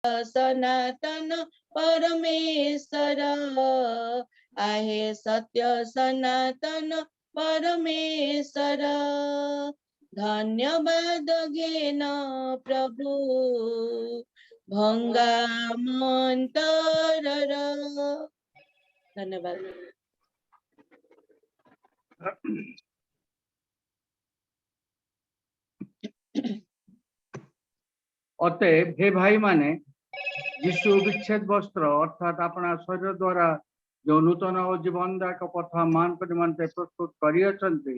सनातन परमेश्वर आहे सत्य सनातन परमेश्वर धन्यवाद घेन प्रभु भंगा मंतर धन्यवाद। अतएव हे भाई माने यीशु विच्छेद वस्त्र अर्थात अपना शरीर द्वारा जो नूतन और जीवनदायक पथ मान निमंते प्रस्तुत करियछन्ति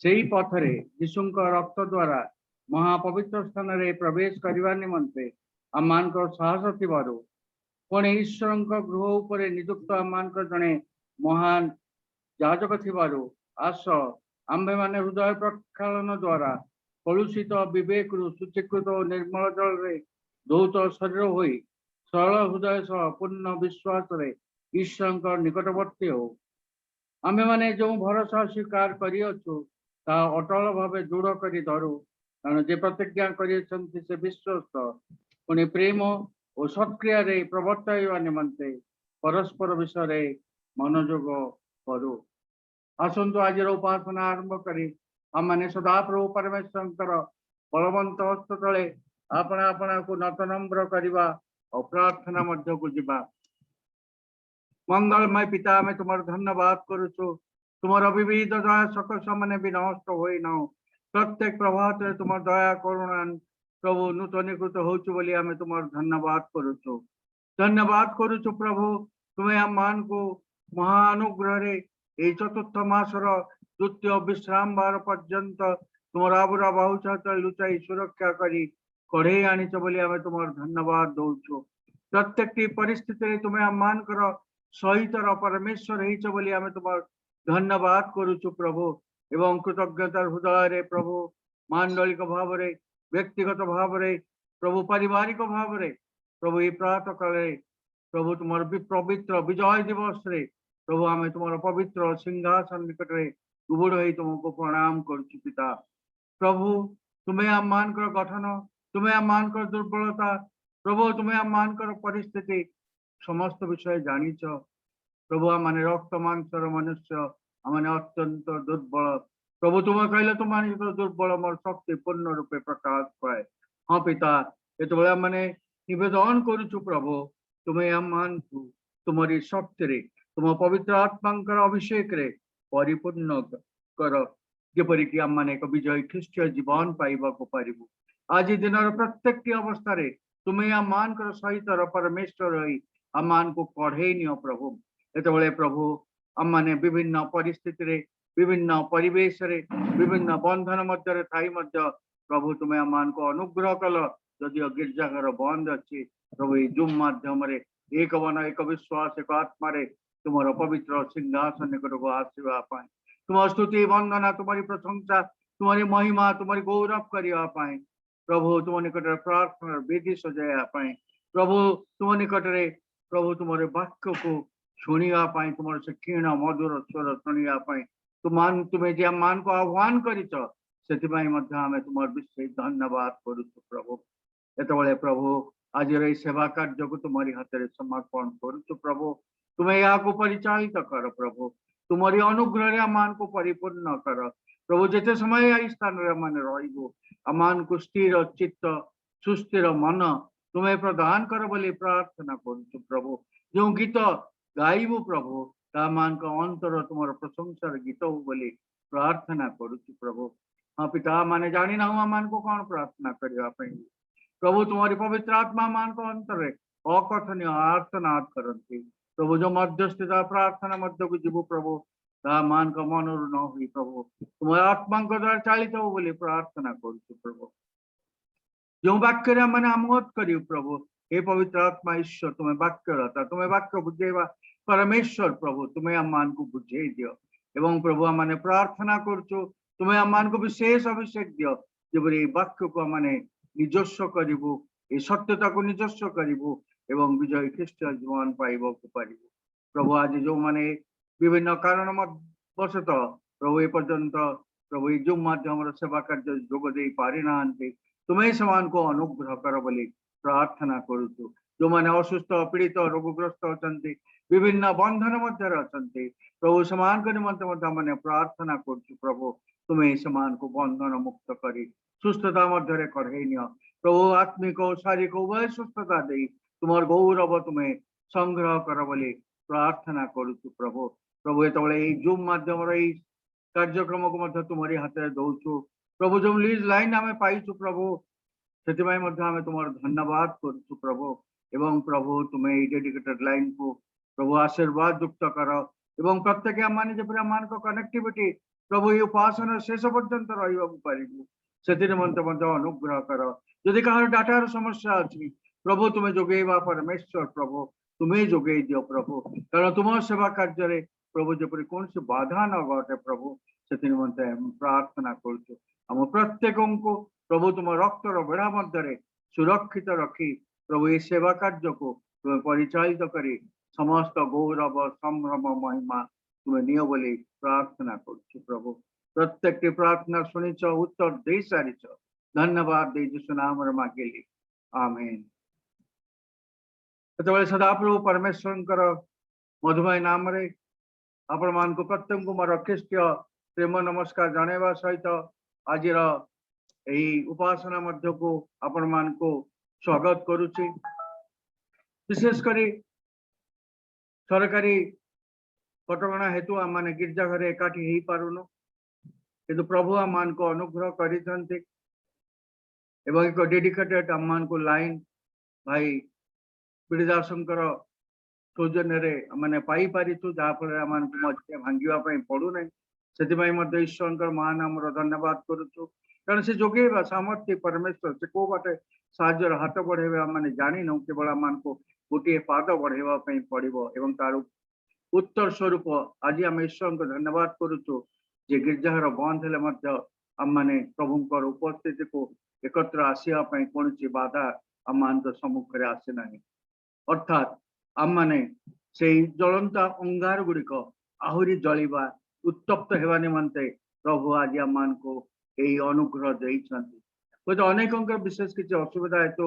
सेही पथरे यीशुंक रक्त द्वारा महापवित्र स्थान रे प्रवेश करने निमंते आमान साहस थिबारु पुणी ईश्वरंक गृह उपरे नियुक्त आमान जड़े महान याजक थिबारु आस आंबे माने हृदय प्रक्षालन द्वारा कलुषित विवेक शुचीकृत और निर्मल जल रे धौत शरीर होई सरल हृदय सह पूर्ण विश्वास रे ईश्वर निकटवर्ती हो आमे माने जो भरोसा स्वीकार करियछु ता अटल भावे दृढ़ करी धरू कारण जे प्रतिज्ञा करियछन्ति से विश्वस्त पुणी प्रेम और सत्क्रिया रे प्रवर्ताइबा निमंते परस्पर विषय मनोयोग करू आसंतु आज उपासना आरंभ करी आमने सदा प्रभु परमेश्वर बलवंत हस्त तले अपना अपना को नतनम्र करवा और प्रार्थना मध्य को जीवा। मंगलमय पिता में तुम्हार धन्यवाद करुचु तुम्हार अविविध दया सकल सामने भी नष्ट होई न प्रत्येक प्रभात रे तुम्हार दया करुणा प्रभु नूतनीकृत होचु बोली आमे तुम्हार धन्यवाद करुचु प्रभु तुम्हें हम मान को महानुग्रह रे ए चतुर्थ मासर द्वितीय विश्राम बार पर्यंत तुम आबुरा बाहुचात लुचाई सुरक्षा करी कढ़े आनीच बोली आमे तुम्हार धन्यवाद दौचु प्रत्येक परिस्थिति तुम्हें हम मान कर सहित परमेश्वर होइच बोली आमे तुम्हार धन्यवाद करुचु प्रभु एवं कृतज्ञता हृदय रे प्रभु मांडलिक भाव रे व्यक्तिगत भाव रे प्रभु पारिवारिक भाव रे प्रभु ये प्रातः काल प्रभु तुम्हार पवित्र विजय दिवस रे प्रभु आमे तुम्हार पवित्र सिंहासन निकट रे उबड़ हो तुमको प्रणाम करुचु पिता प्रभु तुम्हें हम मान कर गठन तुम्हें हम मान कर दुर्बलता प्रभु तुम्हें हम मान कर परिस्थिति समस्त विषय जानीच प्रभु आम रक्त मांसर मनुष्य आम अत्यंत दुर्बल प्रभु तुम्हें कहले तुम दुर्बल मोर शक्ति पूर्ण रूपे प्रकाश पाए हाँ पिता ये मैंने निवेदन करुचु प्रभु तुम्हें हम मानचु तुम्हारी शक्ति रे तुम पवित्र आत्मा अभिषेक रे परिपूर्ण कर जपरिक आम मैंने एक विजय ख्रीष्टीय जीवन पाइबा को पारिबु आज दिन प्रत्येक अवस्था रे तुम्हें आम मान कर सहित परमेश्वर रही आम मान को कढ़े नियो प्रभु ये प्रभु आम मैंने विभिन्न परिस्थिति रे विभिन्न परिवेश रे विभिन्न बंधन मध्य थाई मध्य प्रभु तुम्हें आम मान को अनुग्रह कल जदि गिरजाघर बंद अच्छी प्रभु ये जूम माध्यम रे एक मन एक विश्वास एक आत्मा रे तुम्हार पवित्र सिंहासन निकट को आसवा तुम स्तुति वंदना तुम्हारी प्रशंसा तुम्हारी महिमा तुम्हारी गौरव करने प्रभु तुम निकट प्रार्थना विधि सजायापाई प्रभु तुम निकट रे प्रभु तुम्हारे वाक्य को शुणापाई तुम से क्षीण मधुर स्वर शुणापाई तुम्हें जे मान को आह्वान कर तुम विशेष धन्यवाद करुँ प्रभु ये प्रभु आज सेवा कार्य को तुम्हारी हाथ में समर्पण करुँ प्रभु तुम्हें यहाँ को परिचालित कर प्रभु तुम्हारी अनुग्रह मान को परिपूर्ण कर प्रभु जिते समय यही स्थान मान मान को स्थिर चित्त सुस्थिर मन तुम्हें प्रदान कर बोली प्रार्थना करुँ प्रभु जो गीत गाइबू प्रभु ता मान का अंतर तुम प्रशंसार गीत हो बोली प्रार्थना करुँ प्रभु हाँ पिता माने जानी ना मान को कौन प्रार्थना करने प्रभु तुम्हारी पवित्र आत्मा मान को अंतर अकथनीय आर्तनाद करती प्रभु जो मध्यस्थिता प्रार्थना मध्य को जीव प्रभु ता मान का मनोर न हुई प्रभु तुम्हारे आत्मा द्वारा चालित हो बोली प्रार्थना करुँ प्रभु जो वाक्य मैंने आमोद कर प्रभु हे पवित्र आत्मा ईश्वर तुम्हें वाक्य रहता तुम्हें वाक्य बुझेवा परमेश्वर प्रभु तुम्हें आम मान को बुझे दियो एवं प्रभु आम मैंने प्रार्थना करुचु तुम्हें आम मान को विशेष अभिषेक दियो जबरी वाक्य को मैंने निजस्व करू ये सत्यता को निजस्व करू एवं विजय ख्रीष्ट जीवन पाइब पारिबु प्रभु आज जो माने विभिन्न कारण वशत प्रभु ए पर्यंत प्रभु जो माध्यम सेवा कार्य जोग दे पारि ना तुम्हें समान को अनुग्रह कर बोली प्रार्थना करूछु। जो माने असुस्थ पीड़ित रोगग्रस्त अछंती विभिन्न बंधन मध्य अछंती प्रभु समान को निमंत मध्य माने प्रार्थना करूछु। प्रभु तुम्हें समान को बंधन मुक्त करी सुस्थता मध्य कढ़ई नियो प्रभु आत्मिक और शारीरिक उभय सुस्थता दे तुम गौरव तुम्हें संग्रह कर बोली प्रार्थना करूछु। प्रभु प्रभु ये जूम माध्यम कार्यक्रम को मध्य तुम्हारी हाथ में दौचु। प्रभु जो लीज लाइन आम पाइछु प्रभु से तुम धन्यवाद करुछु। प्रभु एवं प्रभु तुम्हें डेडिकेटेड लाइन को प्रभु आशीर्वाद युक्त कर एवं प्रत्येक आम मान कनेक्टिविटी प्रभु ये उपासना शेष पर्यंत रही से अनुग्रह कर। जदि कहार डाटार समस्या अच्छी प्रभु तुम्हें जोगेवा परमेश्वर प्रभु तुम्हें जोगे दियो प्रभु कारण तुम सेवा कार्य प्रभु जपरी कौन सी बाधा न घटे प्रभु से प्रार्थना करुछु। आम प्रत्येक को प्रभु तुम रक्तर बेड़ा मध्य सुरक्षित रखी प्रभु ये सेवा कार्य को तुम्हें परिचालित करी समस्त गौरव संभ्रम महिमा तुम्हें नियो बोली प्रार्थना करुछु। प्रभु प्रत्येक प्रार्थना शुणिच उत्तर दे सारीच धन्यवाद दे यीशु नाम मांगिली आमेन। सदाप्रभु परमेश्वर मधुमय नाम रे आपण मान को प्रत्येक को मोर ख्रीष्टीय प्रेम नमस्कार जणेवा सहित आज उपासना मध्य को आपण मान को स्वागत करुछि। विशेष करी सरकारी कटकणा हेतु आम माने गिरजा घर एकाठी हो पारुनु किंतु प्रभु आम मान को अनुग्रह करिसंती एवं एक डेडिकेटेड आम मान को लाइन भाई पीड़िदासंकर सौजन्य मैंने पाई पारिछु जहाँफल आम मध्य भांगापी पड़ू ना से ईश्वर महानाम धन्यवाद करुछु कारण से जोगेवा सामर्थ्य परमेश्वर से को बाटे साहाଯ୍यर हाथ बढ़ेबा मैंने जानी नौ केवल आम को गोटे पाद बढ़ेवाई पड़ो एवं तार उत्तर स्वरूप आज आम ईश्वर को धन्यवाद करुछु जे गिरजाघर बंद हेले आम मैंने प्रभुंकर उपस्थिति को एकत्र आसवाई कौन बाधा आम मान सम्मुखें आसे ना अर्थात आम मैंने से ज्वलंता अंगार गुड़िक आहरी जलिबा उत्तप्त हेबा निमंते प्रभु आज आम मान को यही अनुग्रह देते अनेक विशेष किसी असुविधा हेतु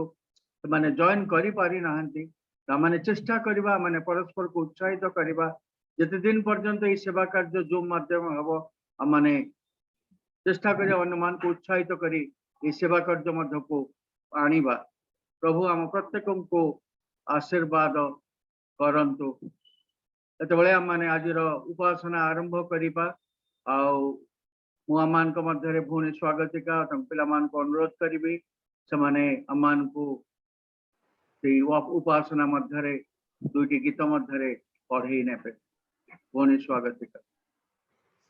मैंने जॉइन करी पारि नाहंती माने चेष्टा करवा माने परस्पर को उत्साहित करवा जिते दिन पर्यंत ये सेवा कार्य जो माध्यम हम माने चेष्टा कर अन्य मान को उत्साहित करी ये सेवा कार्य मध्य को आनिबा प्रभु आम प्रत्येक को आशीर्वाद करंतु। एतबेले आम माने आज उपासना आरंभ करिबा मान मध्य पुणी स्वागतिका पिला मान को अनुरोध करी से माने आम को उपासना मध्य दुईटी गीत मध्य पढ़े ने पुणी स्वागतिका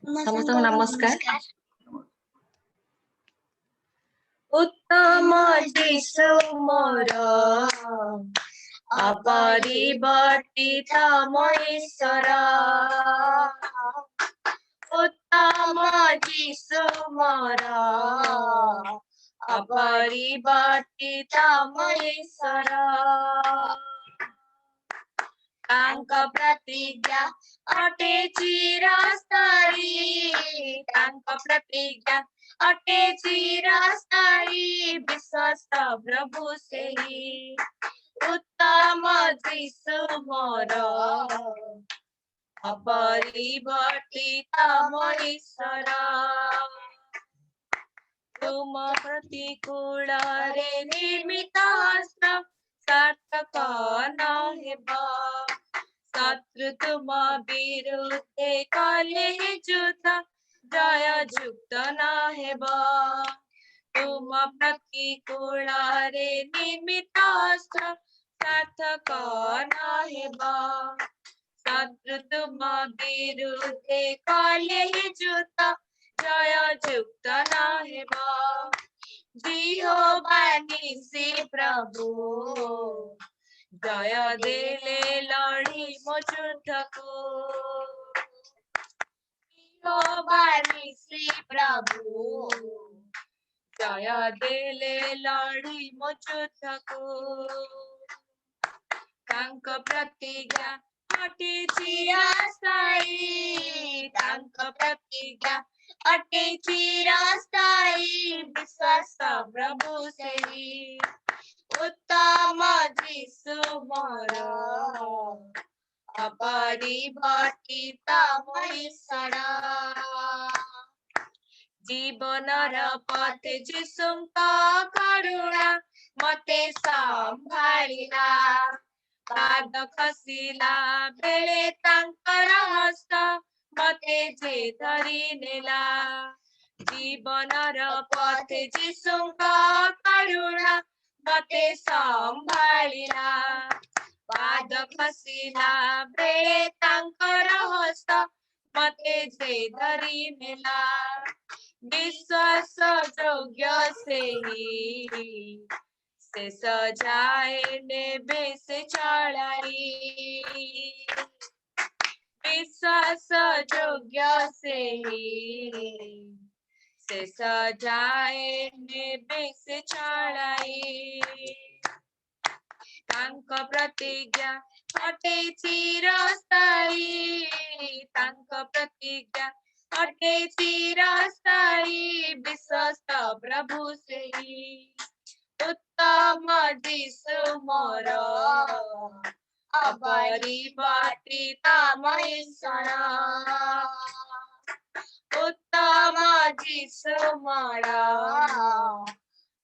समस्त नमस्कार। उत्तम जीशु मोर अपरिवर्तित महेश्वर उत्तम जीशु मोर अपरिवर्तित महेश्वर तांक प्रतिज्ञा अटे चिरस्थायी तांक प्रतिज्ञा अटे चिरस्थायी विश्वस्त प्रभु से उत्तम जीशु मोर अपरिवर्तित महेश्वर तुम प्रतिकूल रे निर्मित हस्त सार्थक न हेबा शत्रु तुम विरुद्धे कले युद्ध जय युक्त न हेबा तुम प्रतिकूल रे निर्मित हस्त सार्थक न हेबा शत्रु तुम विरुद्धे कले युद्ध जय युक्त न हेबा जिहोवा निसी प्रभु जय देले लड़ी मो युद्ध को जिहोवा निसी प्रभु जय देले लड़ी मो युद्ध को तांक प्रतिज्ञा अटे चिरस्थायी तांक प्रतिज्ञा अटे चिरस्थायी विश्वास प्रभु से उत्तम जीशु मोर अपरिवर्तित महीषण जीवनर पथ जीशुଙ୍କ करुणा मते संभाଳିला पाद खसिला बेले तांकर हस्त मते जे धरि नेला जीवनर पथ जीशुଙ୍କ करुणा मते संभालिला पाद खसिला बेले तांकर हस्त मते जे धरि नेला विश्वास योग्य से सजाए नेबे से चढ़ाई विश्वास योग्य से सजाए नेबे से चढ़ाई तांक प्रतिज्ञा अटे चिरस्थायी तांक प्रतिज्ञा अटे चिरस्थायी विश्वस्त प्रभु से उत्तम जीशु मोर अपरिवर्तित महीषण उत्तम जीशु मोर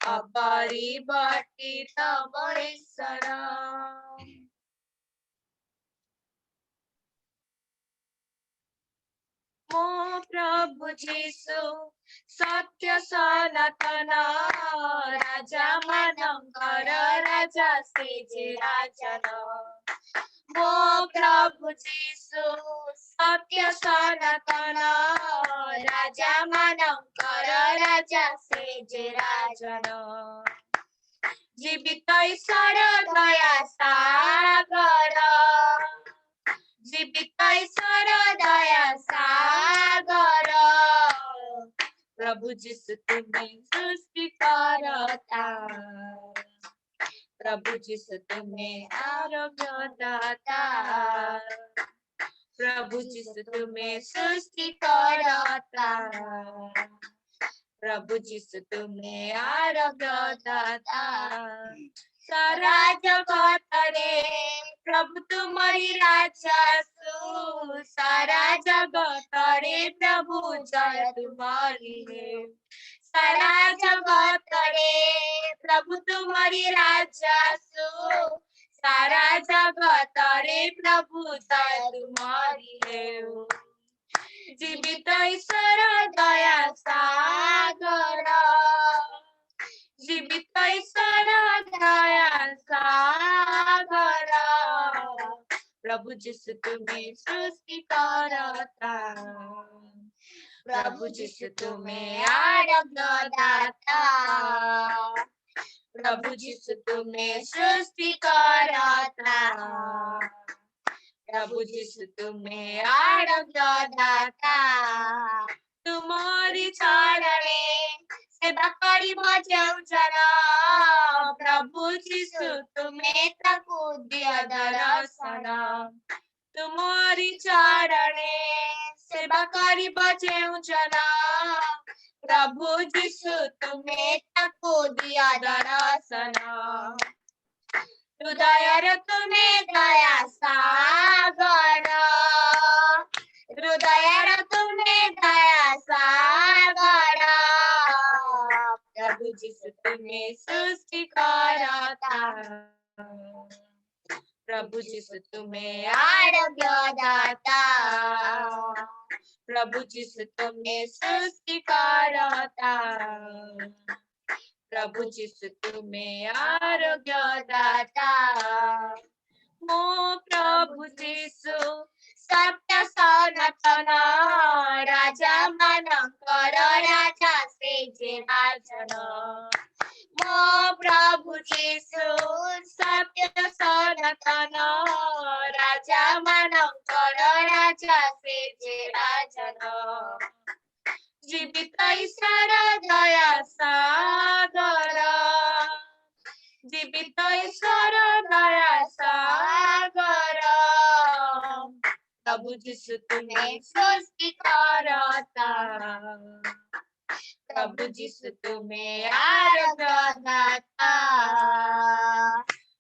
अपरिवर्तित महीषण मो प्रभु जीशु सत्य सनातन राजा मानकर राजा से जे राजन मो प्रभु जीशु सत्य सनातन राजा मानकर राजा से जे राजन जीवित ईश्वर दया सागर जीवित ईश्वर दया सागर प्रभु जीशु तुम्हें सृष्टि करता प्रभु जीशु तुम्हें आरोग्य दाता प्रभु जीशु तुम्हें सृष्टि करता प्रभु जीशु तुम्हें आरोग्य दाता सारा जगत रे प्रभु तुम्हारी राजा सारा जगत रे प्रभु जय तुम्हारी है सारा जगत रे प्रभु तुम्हारी राजा सारा जगत रे प्रभु जय तुम्हारी है जीवित ईश्वर दया सागर जीवित ईश्वर दया सागर प्रभु जीशु तुम्हें सृष्टि करता प्रभु जीशु तुम्हें आरोग्य दाता प्रभु जीशु तुम्हें सृष्टि करता प्रभु जीशु तुम्हें आरोग्य दाता तुम्हारी चरणे सेवा करी बजाऊ जना प्रभु जीशु तुम्हें ताकू दिया दर्शन तुम्हारी चरणे सेवा करी बजाऊ जना प्रभु जीशु तुम्हें ताकू दिया दर्शन हृदय तुम्हें दया सागर हृदय तुम्हें दया सागर प्रभु जीशु तुम्हें सृष्टि करता प्रभु जीशु तुम्हें आरोग्य दाता प्रभु जीशु तुम्हें सृष्टि करता प्रभु जीशु तुम्हें आरोग्य दाता मो प्रभु जीशु सत्य सनातन राजा मानकर राजा से जे राजन मो प्रभु जीशु सत्य सनातन राजा मानकर राजा से जे राजन जीवित ईश्वर दया सागर जीवित ईश्वर दया सागर प्रभु जीशु तुम्हें सृष्टि करता प्रभु यीशु तुम्हें आराधना,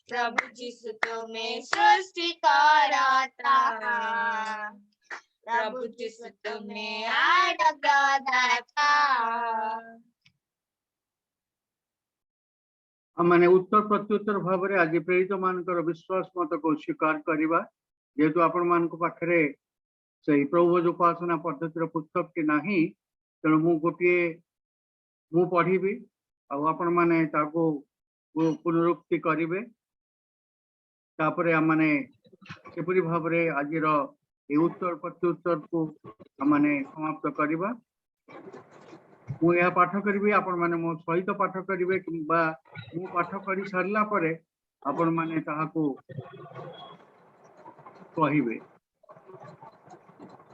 प्रभु यीशु तुम्हें सृष्टि कराता, प्रभु यीशु तुम्हें आराधना। आमने उत्तर प्रत्युत्तर भाव में आज प्रेरित मानकर विश्वास मत को स्वीकार करवा जेहेतु आपण मान पाखे से प्रभु उपासना पद्धतिर पुस्तक टी नाही तेणु मु गोटे मु पढ़ी आपण मैंने पुनरुक्ति करेंगे तापर आमने किपरि भाव में आज उत्तर प्रत्युत्तर को आमने समाप्त करवा मुझे पाठ करी आपण मैंने मो सहित पाठ करेंगे कि मु पाठ कर सारा पर आपण मैंने कहे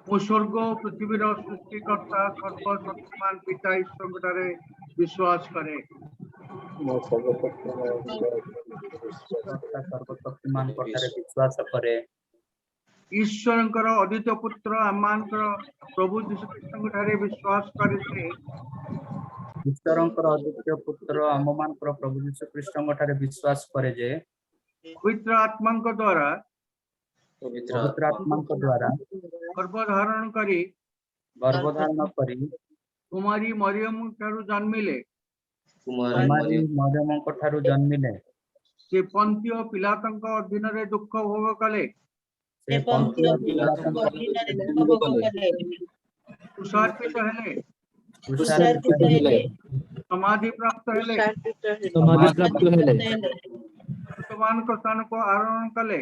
मु स्वर्ग पृथ्वीर सृष्टिकर्ता सर्वशक्तिमान पिता ईश्वर विश्वास करे सर्वशक्तिमान विश्वास करे ईश्वर अद्वितीय पुत्र आम प्रभु यीशु ख्रीष्ट विश्वास करे ईश्वर अद्वितीय पुत्र आम प्रभु यीशु ख्रीष्ट विश्वास करे जे पवित्र आत्मा द्वारा गर्भधारण करी कुमारी मरियम ठारू जन्मिले जन्मिले से पंतिय पिलातंक अधीन रे दुख भोग कले तुषार्पित हेले समाधि प्राप्त हेले वर्तमान को स्थान को आरोहण कले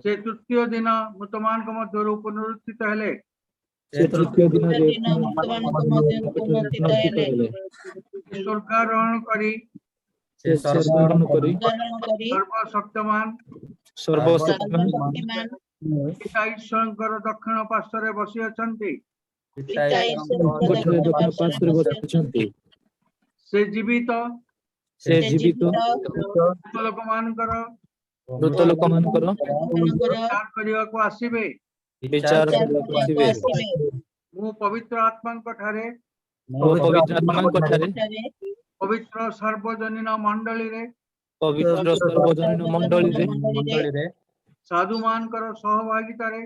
से तृतीय दिन मुतमान को मध्य पुनरुत्थित हेले स्वर्गारोहण करी सर्वशक्तिमान पिता ईश्वर दक्षिण पार्श्व बसी अछंती से जीवित लोक मानकर विचार करने को आसीबे मु पवित्र आत्मा ठारे पवित्र सार्वजनीन मंडली रे साधु मानकर सहभागिता रे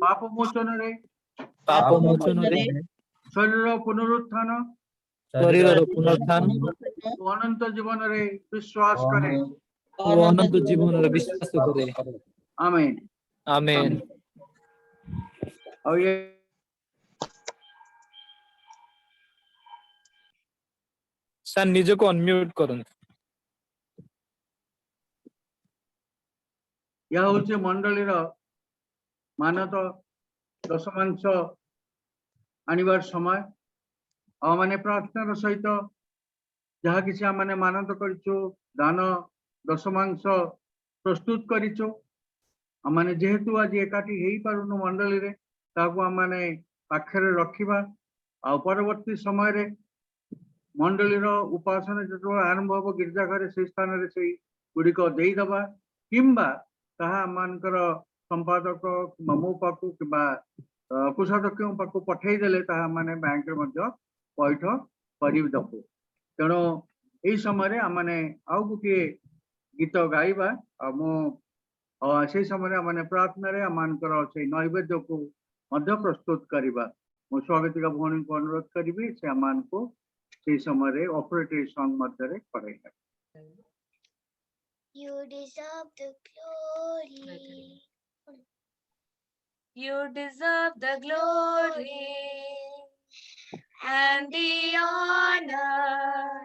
पाप मोचन रे शरीर पुनरुत्थान अनंत जीवन रे विश्वास करे आमेन आमेन। और ये सर निज को अनम्यूट करूँ। यह हूँ मंडली मानत दशमांश आनिबार समय आने प्रार्थनार सहित जहा किसी आमने मानत करिचो दान दशमांश प्रस्तुत करिचो आमने जेहेतु आज एकाठी हेई पारुनु मंडली रे ताकू आमने पाखरे रखिबा आ परवर्ती समय रे मंडलीर उपासना जो आरंभ हम गिरजाघर से स्थान रे से गुड़िक देई दबा किंबा ताहा आमनकर संपादक मो पाखु किबा कोषाध्यक्ष पाखु पठेई देले ताहा माने बैंक रे मध्य पैठ करि दबु तेणु यही समय आमने आउ गोटे गीत गाइबा से समय आमने प्रार्थना रे आमनकर से नैवेद्य को मध्य प्रस्तुत करबा मो स्वागतिका भौणी को अनुरोध करी से आमान को से समय ऑपरेटिव सॉन्ग मध्य रे पढ़ेगा। You deserve the glory. You deserve the glory and the honor.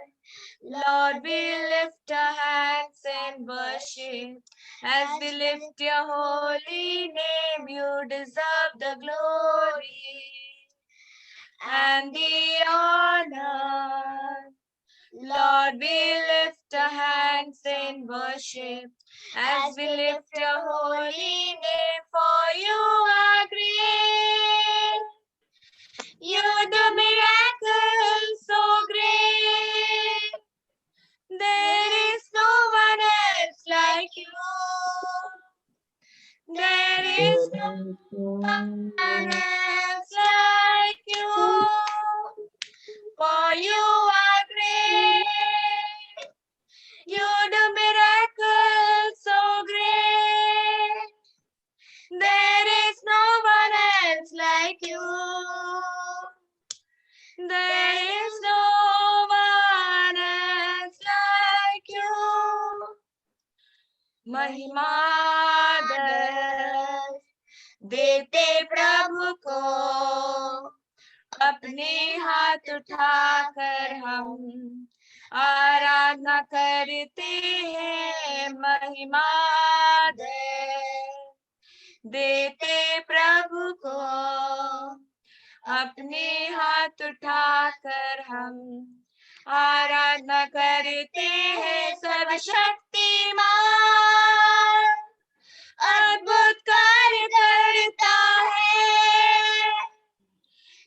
Lord, we lift our hands and worship as we lift your holy name. You deserve the glory and the honor. Lord, we lift our hands in worship as we lift your holy name, for you are great. You do miracles so great. There is no one else like you. There is no one else like you, for you are great. You do miracles so great. There is no one else like you. There is no one else like you. महिमा देते प्रभु को, अपने हाथ उठाकर हम आराधना करते हैं। महिमा देते प्रभु को, अपने हाथ उठाकर हम आराधना करते हैं। सर्वशक्तिमान अद्भुत कार्य करता है,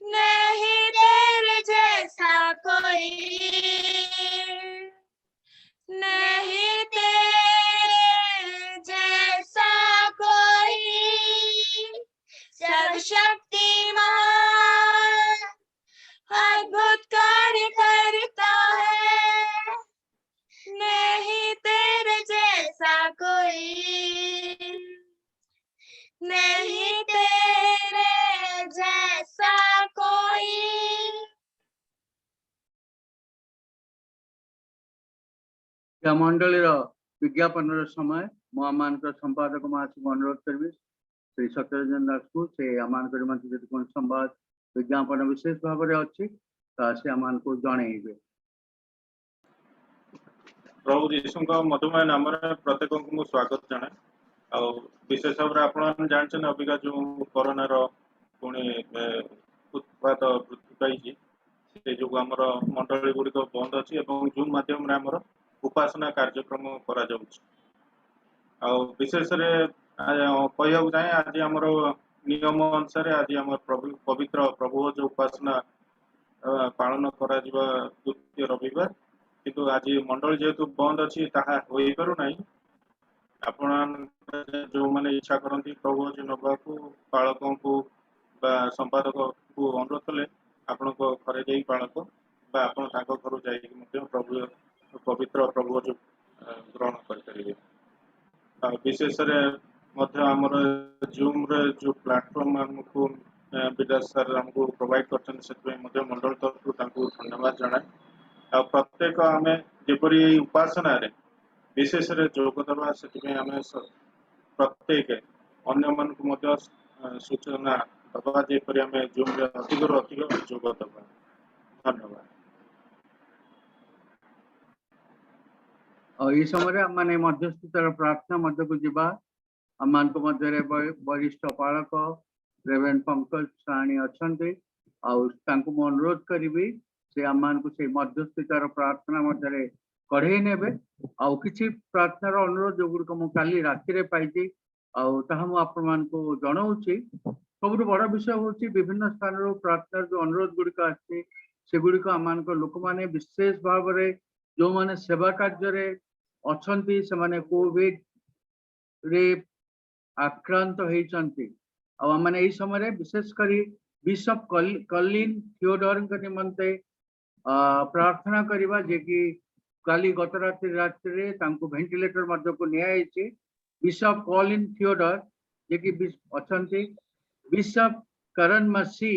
नहीं तेरे जैसा कोई, नहीं तेरे जैसा कोई। सर्वशक्तिमान अद्भुत कार्य करता है, नहीं तेरे जैसा कोई, नहीं तेरे जैसा कोई। या मंडलीर विज्ञापन समय मु आम संपादक महाशय अनुरोध करी श्री सत्यरंजन दास को से आम निमंत्रण जब कौन संवाद विज्ञापन विशेष भाव में अच्छी से आम को जनइबे। प्रभु यीशु मधुमय नाम प्रत्येक को स्वागत जनाए। आ विशेष भाव में आप जानते अबिका जो कोरोनार पुणी उत्पाद वृद्धि पाई से जो आमर मंडली गुड़िक बंद अच्छी जूम मध्यम आमर उपासना कार्यक्रम करा विशेष कह जाए आज आमर नियम अनुसार आज आम पवित्र प्रभु जो उपासना पालन करा द्वितीय रविवार किंतु आज मंडल जेहेतु बंद अच्छी ताहा हो पारु नहीं। आपण जो मैंने इच्छा करती प्रभु जो नवा को पालकों को संपादक को अनुरोध कले आपण घरे जा पालक घर जा प्रभु पवित्र प्रभु जो ग्रहण करेंगे। विशेष आमर जूम रे जो प्लेटफॉर्म आमको विदास सर आमको प्रोवाइड कर मंडल तरफ धन्यवाद जनाए। प्रत्येक आम जपरी उपासना रे विशेष जोगदवा से आम प्रत्येक अन्य मन को सूचना दबा जेपरी आम जूम रे अधिक अधिक जोगदवा। धन्यवाद। और इस समय माने मध्यस्थतार प्रार्थना मध्य को जीवा आम वरिष्ठ पालक रेवेरेंड पंकज साणी अच्छा मु अनुरोध करी से आम से मध्यस्थतार प्रार्थना मध्य कढ़े ने कि प्रार्थनार अनुरोध जो गुड़िक मुझे काली राति पाई आपण को जनाऊँगी। सब बड़ विषय हूँ विभिन्न स्थान प्रार्थनार जो अनुरोध गुड़िक आसगुड़िक आम लोक मैंने विशेष भाव में जो मैंने सेवा कार्य अच्छी से कोविड रे आक्रांत होती आम समय विशेषकर बिशप कलिन थियोडोर निमंते प्रार्थना करवा जे कि काली गत रात्रि वेंटिलेटर मध्य को नियाई। बिशप कलिन थियोडोर जे कि अच्छा बिशप करण मसी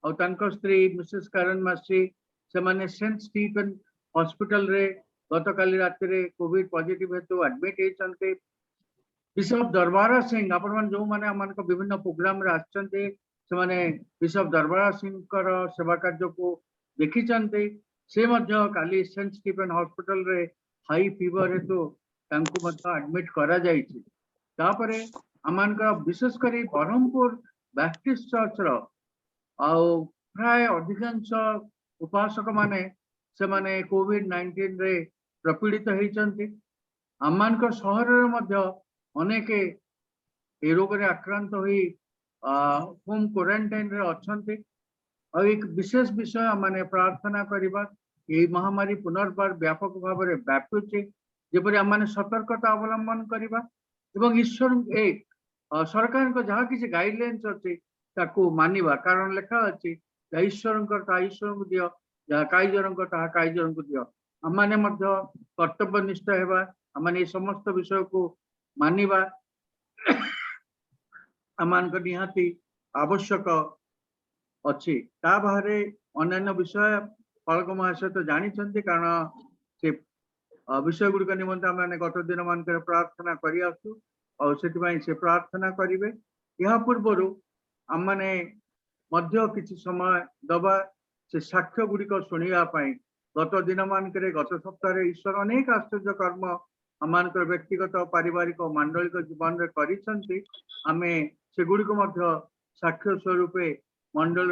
और स्त्री मिसेस करण मसी से माने सेंट स्टीफन हॉस्पिटल रे गत काली रात्रि कोविड पॉजिटिव हेतु एडमिट होती। बिशप दरबारा सिंह आपण जो मैंने आम विभिन्न प्रोग्राम रे आछंते से माने बिशप दरबारा सिंह सेवा कार्य को देखी से काली सेंट स्टीफन हॉस्पिटल रे हाई फीवर हेतु एडमिट करा जायछि। तापरे आमान विशेषकर ब्रह्मपुर बैप्टिस्ट चर्च प्राय अधिकांश उपासक माने से माने कोविड-19 रे प्रपीड़ित होती। आम सहर अनेक ए रोग आक्रांत हुई होम क्वारंटाइन रे अच्छे। और एक विशेष विषय माने प्रार्थना करवा ये महामारी पुनर्बार व्यापक भाव में व्यापुचे जपरी आम सतर्कता अवलंबन करवा। ईश्वर एक सरकार को जहाँ किसी गाइडलाइंस अच्छी ताकू मानिबा कारण लेखा अच्छी ईश्वर ईश्वर को दियो जहाँ काईजर काईजर को दियो आम मैंने कर्तव्यनिष्ठ हेबा आम समस्त विषय को मानिबा आम निहाती आवश्यक अच्छी ता बाहरे अन्य विषय फलक महाशय तो जानते कारण से विषय गुड़िक निमंते आम गत दिन मान प्रार्थना कर आसु और से प्रार्थना करेंगे या पूर्वर आम मैंने किसी समय दबा से साक्ष्य गुड़िक शुणापी गत दिन मानक गत सप्ताह ईश्वर अनेक आश्चर्य कर्म आम व्यक्तिगत पारिवारिक मांडलिक जीवन में करें से गुड़िक साक्ष्य स्वरूप मंडल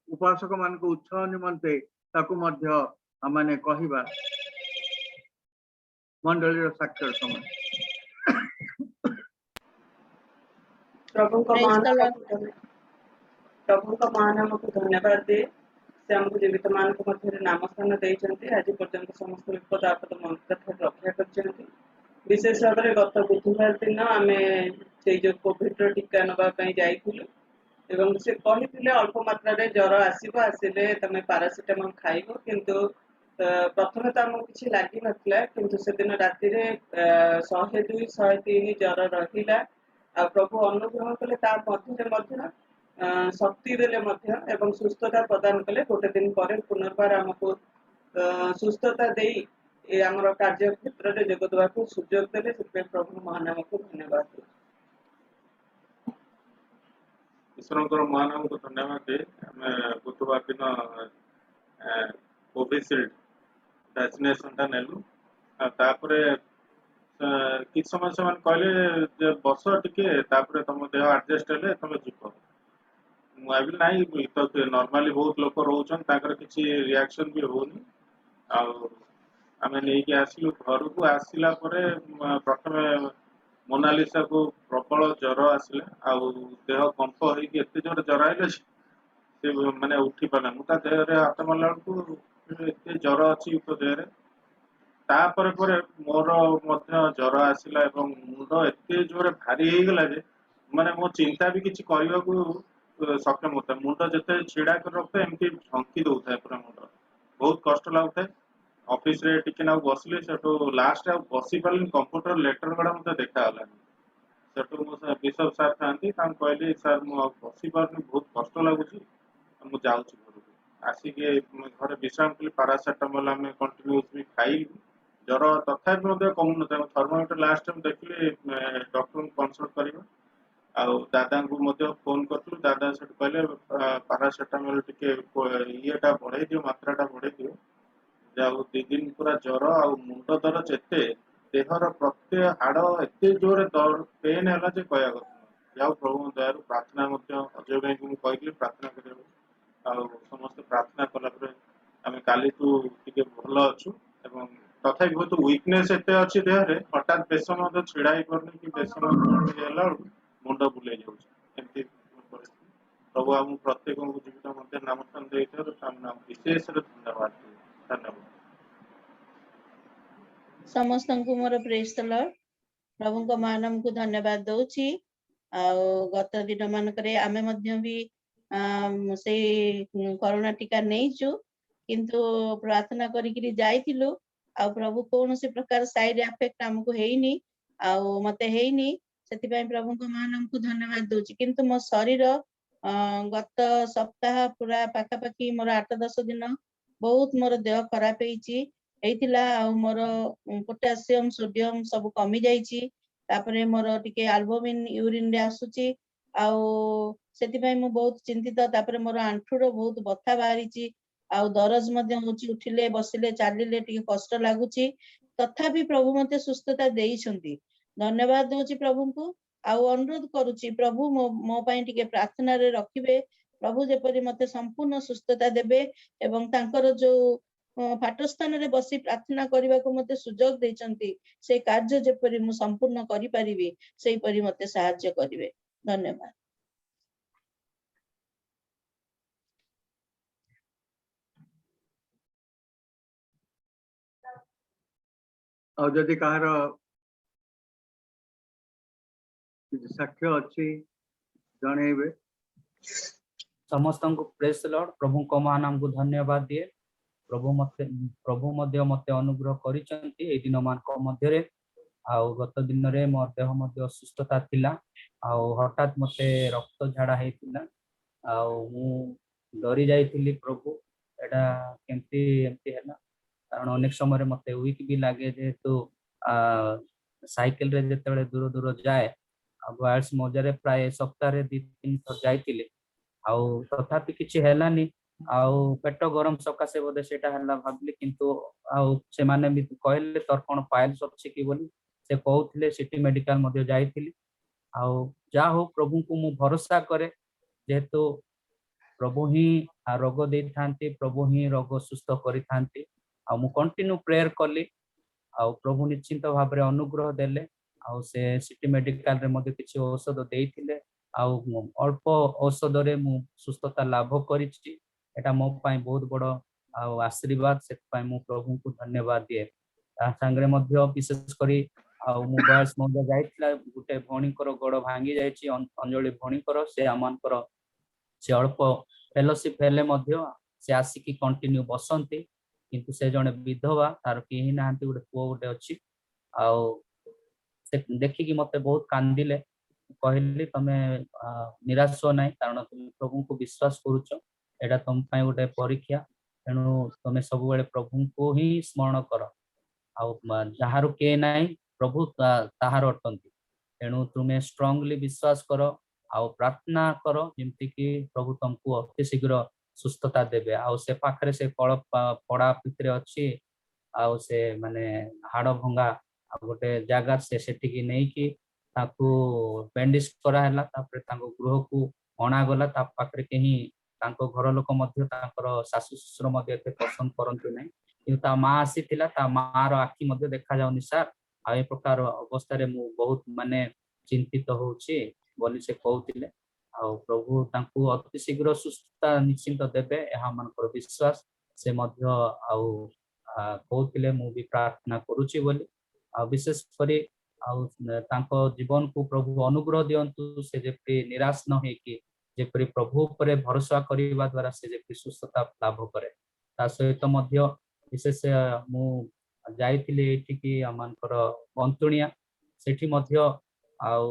उपासक मान उत्साह निमंते आम कहवा मंडल साक्षर समय प्रभु का Praise the Lord. प्रभु का महानाम को धन्यवाद दे से हमको जीवित मान को मध्य नाम स्थान देते आज पर्यंत समस्त विपद आपद मंत्र रक्षा कर विशेष भाव में गत बुधवार दिन आम से जो कोविड टीका नापी जाइलु से कहते अल्प मात्रा ज्वर आसो आसिले तुम पारासीटामोल खाइब किंतु प्रथम तो आमको किसी लगी ना कि से दिन राति 102 103 ज्वर रहा आ प्रभु अनुग्रह कले शक्ति देले एवं सुस्थता प्रदान कले गोटे दिन पर पुनर्बार आमको सुस्थता दे आमर कार्य क्षेत्र में जोग देवा सुजोग देले से प्रभु महानाम को धन्यवाद। ईश्वर महानाम को धन्यवाद दे आम बुधवार दिन कोविशील्ड वैक्सीनेशन नेलु कि समय से कहले बस टिके तुम देह आडजस्ट हेले तुम जीव मुझे ना तो नॉर्मली बहुत लोग रोचन किसी रिएक्शन भी होनी आम नहीं आसिलु घर को आसला प्रथम मोनालिसा को प्रबल ज्वर आसला देह कंप होते जोर ज्वर आइले से मैंने उठी पारे मुझे देह हाथ मारला एत ज्वर अच्छी तो देह तापर मोर ज्वर आसला मुंड एत जोर भारी हो गला माने मो चिंता भी किसी करने को सक्षम होता है मुंड जिते छिड़ा कर रखता है एमती झंकी दौता है पूरा मुंड बहुत कष्ट लगुता है ऑफिस रे टिके ना बसली से लास्ट बसी पारे कंप्यूटर लेटर गुड़ा मतलब देखा से बिशप सार था कहली सार मुझे बसी पारे बहुत कष्ट लगुच मुझे घर को आसिक घर विश्राम कली पारासीटामोल आम कंटिन्यूअसली खाई ज्वर तथापि कमु ना थर्मोमीटर लास्ट टाइम देखिए डॉक्टर को कंसल्ट करवा दादा को फोन करूँ दादा से कहले पारासीटामोल टिके ये बढ़े दियो मात्रा बढ़े दियो जाऊ 2 दिन पूरा ज्वर आ मुंड दरज एते देहर प्रत्यय हाड़ एत जोर पेन है कह जाऊ प्रभु दया प्रार्थना अजय भाई को कहली प्रार्थना कर समस्त प्रार्थना कला आम काली भल अच्छु तथापि बहुत वीकनेस एत अच्छी देह हठात बेस छिड़ा पारे कि बेस मुंड बुले जाती प्रभु आम प्रत्येक जीवित मध्य नाम स्थान देना विशेष धन्यवाद धन्यवाद समस्त को मोर प्रेज द लॉर्ड प्रभु को महानाम को धन्यवाद दउची गत दिन मानक आमे मध्य भी से कोरोना टीका नहींचु किंतु प्रार्थना करी जाइथिलु आ प्रभु कौन से प्रकार साइड इफेक्ट हमको हेनी आ मते हेनी सेति पय प्रभु को महानाम को धन्यवाद दउची किंतु मो शरीर गत सप्ताह पूरा पाखा पाखी मोर 8-10 दिन बहुत मोर देह खराब हेची एइथिला आ मोर पोटेशियम सोडियम सब कमी जाईची तापरे मोर टिके एल्बुमिन यूरिन रे आसुची आ सेति पय मु बहुत चिंतित तापरे मोर आंठुरो बहुत बथा बाहरीची आ दरज मध्य होची उठिले बसिले चालिले टिके कष्ट लागुची तथापि प्रभु मते सुस्थता देइछंती धन्यवाद दोची प्रभु को आ अनुरोध करूची प्रभु मो पय टिके प्रार्थना रे रखिबे प्रभु जेपरि मते संपूर्ण सुस्थता देबे एवं तांकर जो पाठस्थान रे बसी प्रार्थना करने को मते सुजोग देइछंती से कार्य जेपरि मु संपूर्ण करि परिबी सेहि परि मते सहाय्य करिवे धन्यवाद। और जदि कहार କିଛି ସାକ୍ଷ୍ୟ ଅଛି ଜଣେଇବେ। ସମସ୍ତଙ୍କୁ ପ୍ରେଜ୍ ଦ ଲର୍ଡ। ପ୍ରଭୁଙ୍କ ମହାନାମକୁ ଧନ୍ୟବାଦ ଦିଏ। ପ୍ରଭୁ ମଧ୍ୟ ମତେ ଅନୁଗ୍ରହ କରିଛନ୍ତି ଏଇ ଦିନମାନଙ୍କ ମଧ୍ୟରେ। ଆଉ ଗତ ଦିନରେ ମୋ ଦେହ ମଧ୍ୟ ଅସୁସ୍ଥତା ଥିଲା। ଆଉ ହଠାତ୍ ମତେ ରକ୍ତ ଝାଡା ହେଇଥିଲା। ଆଉ ମୁଁ ଡରି ଯାଇଥିଲି ପ୍ରଭୁ ଏଇଟା କେମିତି ଏମିତି ହେଲା, କାରଣ ଅନେକ ସମୟରେ ମତେ ୱିକ୍ ବି ଲାଗେ, ଯେହେତୁ ସାଇକେଲରେ ଯେତେବେଳେ ଦୂର ଦୂର ଯାଏ, ଆଉ ବୟାଳିଶ ମଜାରେ ପ୍ରାୟ ସପ୍ତାହରେ 2-3 ଥର ଯାଇଥିଲି। ଆଉ ତଥାପି କିଛି ହେଲାନି। ଆଉ ପେଟ ଗରମ ସକାଶେ ବୋଧେ ସେଇଟା ହେଲା ଭାବିଲି, କିନ୍ତୁ ଆଉ ସେମାନେ ବି କହିଲେ ତୋର କଣ ପାଇଲ୍ସ ଅଛି କି ବୋଲି ସେ କହୁଥିଲେ। ସିଟି ମେଡିକାଲ ମଧ୍ୟ ଯାଇଥିଲି। ଆଉ ଯାହା ହଉ ପ୍ରଭୁଙ୍କୁ ମୁଁ ଭରସା କରେ, ଯେହେତୁ ପ୍ରଭୁ ହିଁ ରୋଗ ଦେଇଥାନ୍ତି, ପ୍ରଭୁ ହିଁ ରୋଗ ସୁସ୍ଥ କରିଥାନ୍ତି। ଆଉ ମୁଁ କଣ୍ଟିନ୍ୟୁ ପ୍ରେୟର କଲି, ଆଉ ପ୍ରଭୁ ନିଶ୍ଚିନ୍ତ ଭାବରେ ଅନୁଗ୍ରହ ଦେଲେ। ଆଉ ସେ ସିଟି ମେଡିକାଲରେ ମଧ୍ୟ କିଛି ଔଷଧ ଦେଇଥିଲେ। ଆଉ ଅଳ୍ପ ଔଷଧରେ ମୁଁ ସୁସ୍ଥତା ଲାଭ କରିଛି। ଏଟା ମୋ ପାଇଁ ବହୁତ ବଡ ଆଉ ଆଶୀର୍ବାଦ। ସେଥିପାଇଁ ମୁଁ ପ୍ରଭୁଙ୍କୁ ଧନ୍ୟବାଦ ଦିଏ। ତା ସାଙ୍ଗରେ ମଧ୍ୟ ବିଶେଷ କରି ଆଉ ମୁଁ ବୟସ ମଧ୍ୟ ଯାଇଥିଲା, ଗୋଟେ ଭଉଣୀଙ୍କର ଗୋଡ ଭାଙ୍ଗି ଯାଇଛି, ଅଞ୍ଜଳି ଭଉଣୀଙ୍କର। ସେ ଆମମାନଙ୍କର ସେ ଅଳ୍ପ ଫେଲୋସିପ ହେଲେ ମଧ୍ୟ ସେ ଆସିକି କଣ୍ଟିନ୍ୟୁ ବସନ୍ତି, କିନ୍ତୁ ସେ ଜଣେ ବିଧବା, ତାର କେହି ନାହାନ୍ତି, ଗୋଟେ ପୁଅ ଗୋଟେ ଅଛି। ଆଉ ସେ ଦେଖିକି ମତେ ବହୁତ କାନ୍ଦିଲେ। କହିଲି ତମେ ନିରାଶ ହୁଅ ନାହିଁ, କାରଣ ତୁମେ ପ୍ରଭୁଙ୍କୁ ବିଶ୍ୱାସ କରୁଛ। ଏଇଟା ତମ ପାଇଁ ଗୋଟେ ପରୀକ୍ଷା, ତେଣୁ ତମେ ସବୁବେଳେ ପ୍ରଭୁଙ୍କୁ ହିଁ ସ୍ମରଣ କର। ଆଉ ଯାହାର କିଏ ନାହିଁ ପ୍ରଭୁ ତାହାର ଅଟନ୍ତି। ତେଣୁ ତୁମେ ଷ୍ଟ୍ରଙ୍ଗଲି ବିଶ୍ୱାସ କର ଆଉ ପ୍ରାର୍ଥନା କର, ଯେମିତି କି ପ୍ରଭୁ ତମକୁ ଅତି ଶୀଘ୍ର ସୁସ୍ଥତା ଦେବେ। ଆଉ ସେ ପାଖରେ ସେ କଳ ପଡା ଭିତରେ ଅଛି, ଆଉ ସେ ମାନେ ହାଡ ଭଙ୍ଗା ଆଉ ଗୋଟେ ଜାଗା, ସେ ସେଠିକି ନେଇକି ତାକୁ ବ୍ୟାଣ୍ଡେଜ କରାହେଲା। ତାପରେ ତାଙ୍କ ଗୃହକୁ ଅଣାଗଲା। ତା ପାଖରେ କେହି, ତାଙ୍କ ଘର ଲୋକ ମଧ୍ୟ, ତାଙ୍କର ଶାଶୁ ଶ୍ୱଶୁର ମଧ୍ୟ ଏତେ ପସନ୍ଦ କରନ୍ତି ନାହିଁ, କିନ୍ତୁ ତା ମା ଆସିଥିଲା। ତା ମାର ଆଖି ମଧ୍ୟ ଦେଖାଯାଉନି ସାର୍। ଆଉ ଏ ପ୍ରକାର ଅବସ୍ଥାରେ ମୁଁ ବହୁତ ମାନେ ଚିନ୍ତିତ ହଉଛି ବୋଲି ସେ କହୁଥିଲେ। ଆଉ ପ୍ରଭୁ ତାଙ୍କୁ ଅତି ଶୀଘ୍ର ସୁସ୍ଥତା ନିଶ୍ଚିନ୍ତ ଦେବେ, ଏହା ଆମମାନଙ୍କର ବିଶ୍ୱାସ। ସେ ମଧ୍ୟ ଆଉ କହୁଥିଲେ ମୁଁ ବି ପ୍ରାର୍ଥନା କରୁଛି ବୋଲି। ଆଉ ବିଶେଷ କରି ଆଉ ତାଙ୍କ ଜୀବନକୁ ପ୍ରଭୁ ଅନୁଗ୍ରହ ଦିଅନ୍ତୁ, ସେ ଯେପରି ନିରାଶ ନ ହେଇକି ଯେପରି ପ୍ରଭୁ ଉପରେ ଭରସା କରିବା ଦ୍ୱାରା ସେ ଯେପରି ସୁସ୍ଥତା ଲାଭ କରେ। ତା ସହିତ ମଧ୍ୟ ବିଶେଷ ମୁଁ ଯାଇଥିଲି ଏଠିକି ଆମମାନଙ୍କର ବନ୍ତୁଣିଆ, ସେଠି ମଧ୍ୟ ଆଉ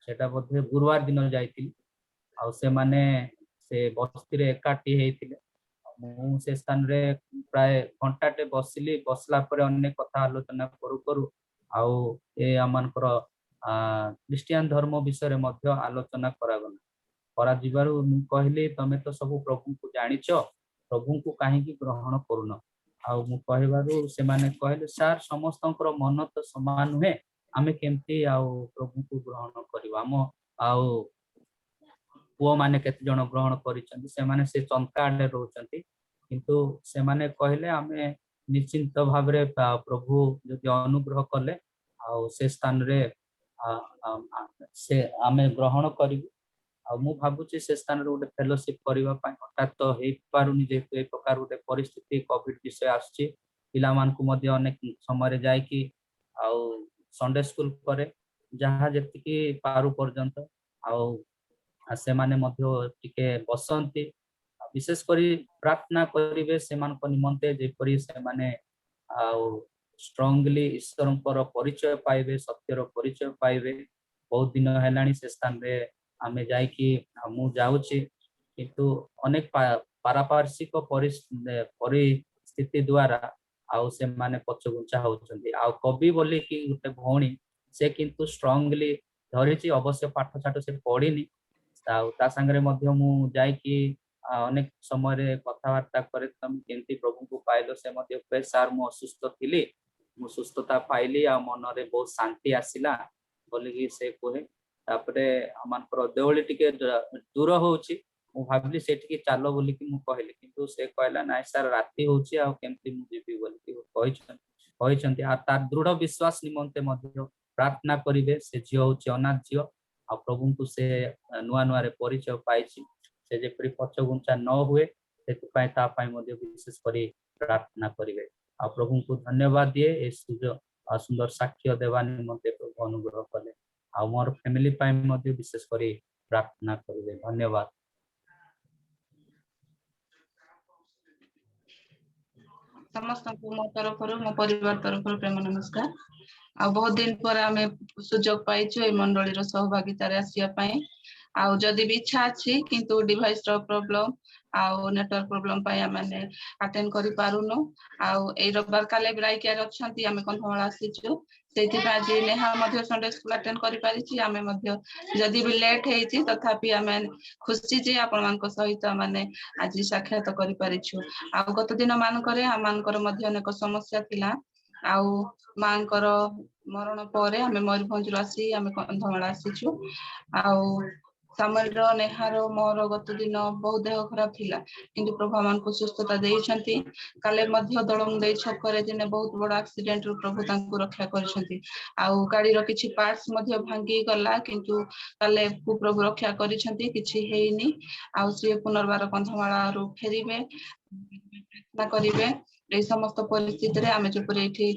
ସେଟା ବୋଧେ ଗୁରୁବାର ଦିନ ଯାଇଥିଲି। ଆଉ ସେମାନେ ସେ ବସ୍ତିରେ ଏକାଠି ହେଇଥିଲେ। ମୁଁ ସେ ସ୍ଥାନରେ ପ୍ରାୟ ଘଣ୍ଟାଟେ ବସିଲି। ବସିଲା ପରେ ଅନେକ କଥା ଆଲୋଚନା କରୁ କରୁ ଆଉ ଏ ଆମମାନଙ୍କର ଖ୍ରୀଷ୍ଟିଆନ ଧର୍ମ ବିଷୟରେ ମଧ୍ୟ ଆଲୋଚନା କରାଯିବାରୁ ମୁଁ କହିଲି ତମେ ତ ସବୁ ପ୍ରଭୁଙ୍କୁ ଜାଣିଛ, ପ୍ରଭୁଙ୍କୁ କାହିଁକି ଗ୍ରହଣ କରୁନ? ଆଉ ମୁଁ କହିବାରୁ ସେମାନେ କହିଲେ ସାର୍ ସମସ୍ତଙ୍କର ମନ ତ ସମାନ ନୁହେଁ, ଆମେ କେମିତି ଆଉ ପ୍ରଭୁଙ୍କୁ ଗ୍ରହଣ କରିବା? ଆମ ଆଉ ପୁଅମାନେ କେତେ ଜଣ ଗ୍ରହଣ କରିଛନ୍ତି, ସେମାନେ ସେ ଚମ୍କା ଆଡେ ରହୁଛନ୍ତି, କିନ୍ତୁ ସେମାନେ କହିଲେ ଆମେ ନିଶ୍ଚିନ୍ତ ଭାବରେ ପ୍ରଭୁ ଯଦି ଅନୁଗ୍ରହ କଲେ ଆଉ ସେ ସ୍ଥାନରେ ସେ ଆମେ ଗ୍ରହଣ କରିବୁ। ଆଉ ମୁଁ ଭାବୁଛି ସେ ସ୍ଥାନରେ ଗୋଟେ ଫେଲୋସିପ କରିବା ପାଇଁ ହଠାତ୍ ତ ହେଇପାରୁନି, ଯେହେତୁ ଏ ପ୍ରକାର ଗୋଟେ ପରିସ୍ଥିତି କୋଭିଡ ବିଷୟ ଆସୁଛି। ପିଲାମାନଙ୍କୁ ମଧ୍ୟ ଅନେକ ସମୟରେ ଯାଇକି ଆଉ ସଣ୍ଡେ ସ୍କୁଲ ପରେ ଯାହା ଯେତିକି ପାରୁ ପର୍ଯ୍ୟନ୍ତ ଆଉ ସେମାନେ ମଧ୍ୟ ଟିକେ ବସନ୍ତି। ବିଶେଷ କରି ପ୍ରାର୍ଥନା କରିବେ ସେମାନଙ୍କ ନିମନ୍ତେ, ଯେପରି ସେମାନେ ଆଉ ଷ୍ଟ୍ରଙ୍ଗଲି ଈଶ୍ୱରଙ୍କର ପରିଚୟ ପାଇବେ, ସତ୍ୟର ପରିଚୟ ପାଇବେ। ବହୁତ ଦିନ ହେଲାଣି ସେ ସ୍ଥାନରେ ଆମେ ଯାଇକି, ମୁଁ ଯାଉଛି, କିନ୍ତୁ ଅନେକ ପାରପାର୍ଶ୍ବିକ ପରିସ୍ଥିତି ଦ୍ୱାରା ଆଉ ସେମାନେ ପଛଘୁଞ୍ଚା ହଉଛନ୍ତି। ଆଉ କବି ବୋଲିକି ଗୋଟେ ଭଉଣୀ, ସେ କିନ୍ତୁ ଷ୍ଟ୍ରଙ୍ଗଲି ଧରିଛି। ଅବଶ୍ୟ ପାଠ ସାଠ ସେ ପଢିନି। ଆଉ ତା ସାଙ୍ଗରେ ମଧ୍ୟ ମୁଁ ଯାଇକି ଅନେକ ସମୟରେ କଥାବାର୍ତ୍ତା କରେ, ତମେ କେମିତି ପ୍ରଭୁଙ୍କୁ ପାଇଲ? ସେ ମଧ୍ୟ କହେ ସାର୍ ମୁଁ ଅସୁସ୍ଥ ଥିଲି, ମୁଁ ସୁସ୍ଥତା ପାଇଲି, ଆଉ ମନରେ ବହୁତ ଶାନ୍ତି ଆସିଲା ବୋଲିକି ସେ କୁହେ। ତାପରେ ଆମମାନଙ୍କର ଦେଉଳି ଟିକେ ଦୂର ହଉଛି, ମୁଁ ଭାବିଲି ସେଠିକି ଚାଲ ବୋଲିକି ମୁଁ କହିଲି, କିନ୍ତୁ ସେ କହିଲା ନାଇଁ ସାର୍ ରାତି ହଉଛି, ଆଉ କେମିତି ମୁଁ ଯିବି ବୋଲିକି କହିଛନ୍ତି। ଆଉ ତାର ଦୃଢ ବିଶ୍ୱାସ ନିମନ୍ତେ ମଧ୍ୟ ପ୍ରାର୍ଥନା କରିବେ। ସେ ଝିଅ ହଉଛି ଅନାଥ ଝିଅ, ଆଉ ପ୍ରଭୁଙ୍କୁ ସେ ନୂଆ ନୂଆରେ ପରିଚୟ ପାଇଛି। ସେ ଯେପରି ପଛଘୁଞ୍ଚା ନ ହୁଏ, ସେଥିପାଇଁ ତା ପାଇଁ ମଧ୍ୟ ବିଶେଷ କରି ପ୍ରାର୍ଥନା କରିବେ। ଆଉ ପ୍ରଭୁଙ୍କୁ ଧନ୍ୟବାଦ ଦିଏ ଏ ସୁନ୍ଦର ସାକ୍ଷ୍ୟ ଦେବା ନିମନ୍ତେ ପ୍ରଭୁ ଅନୁଗ୍ରହ କଲେ। आ मोर फैमिली पाई मध्य विशेष करी प्रार्थना करिवे। धन्यवाद। समस्त मो तरफ मो परिवार तरफ प्रेम नमस्कार। आ बहुत दिन पर आमे सुजोग पाइछु ए मंडली रो सहभागिता रे आसिया पई। आ जदि भी इच्छा अछि किंतु डिवाइस रो प्रॉब्लम आ नेटवर्क प्रॉब्लम पई आमे अटेंड करि पारुनो। आ ए रविवार काले ब्राई केयर अछंती आमे कंधमाल आसीछु सेति पा जे नेहा मध्य संडे स्कूल अटेंड करि पारिछि। आमे मध्य जदि भी लेट हेछि तथापि आमे खुशी जे आपण मानक सहित माने आज साक्षात करि पारिछु। आ गत दिन मानकरे आमानकर मध्य अनेक समस्या थिला। आ मांकर मरण परे आमे मयूरभंज आसी आमे कंधमाल आसीछु। आ सामल नेहार मोर गत दिन बहुत देह खराब थिला किंतु प्रभु मान को सुस्थता देइछंती। काले मध्य दळमुंडई छकरे दिने बहुत बड़ा एक्सीडेंट रो प्रभु तांको रक्षा करछंती। आ गाड़ी रो किछि पार्ट्स मध्य भांगी गला किंतु काले प्रभु रक्षा करछंती किछि हेइनी। आ से पुनर्बार कंधमाल रो फेरिबे प्रार्थना करिवे। ए समस्त परिस्थिति रे आमे जेपरि एठी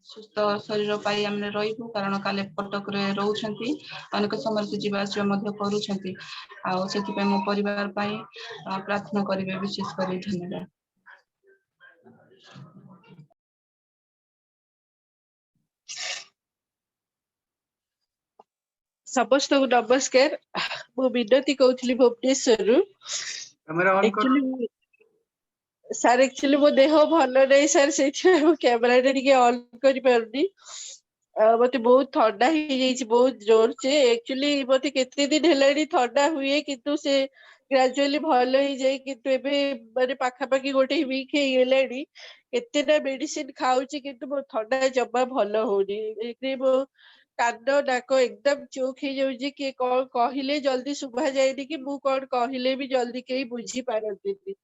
सुस्थ शरीर पाई आमे रहिबु कारण काले कटक रे रहउछंती अनेक समय से जीवा आसिया मध्य करूछंती। आ सेति पे मो परिवार पाई प्रार्थना करिवे विशेष करी। धन्यवाद। समस्त को नमस्कार। मु विनती कहूली भुवनेश्वर कैमरा ऑन कर। एक्चुअली सर एक्चुअली मो देह भल नहीं सर से कैमेरा ऑन कर पारुनी। मत बहुत ठंडा ही बहुत जोर से एक्चुअली मत केते दिन हेलानी ठंडा हुए किंतु से ग्रेजुअली भल ही जाए किंतु एबे माने पाखापाखि गोटे वीक हे गेलानी केते ना मेडिसिन खाउची किंतु मो ठंडा जम्मा भल होनी। एकरे मो कान नाक एकदम चोक हो जाउची कि कौन कहले जल्दी सुभा जाएनी कि मु कौन कहले भी जल्दी कहीं बुझी पारंती।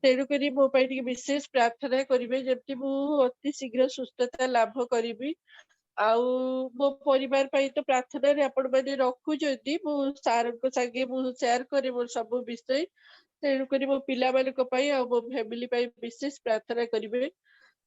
तेणुक मो विशेष प्रार्थना करेंगे जमी मु अति शीघ्र सुस्थता लाभ करी। आउ मो परिवार तो प्रार्थना रे आपण माने रखुचंती मु सार को संगे मु शेयर करे मोर सब विषय। तेणुक मो पिला मानक पई आ मो फैमिली पई विशेष प्रार्थना करेंगे।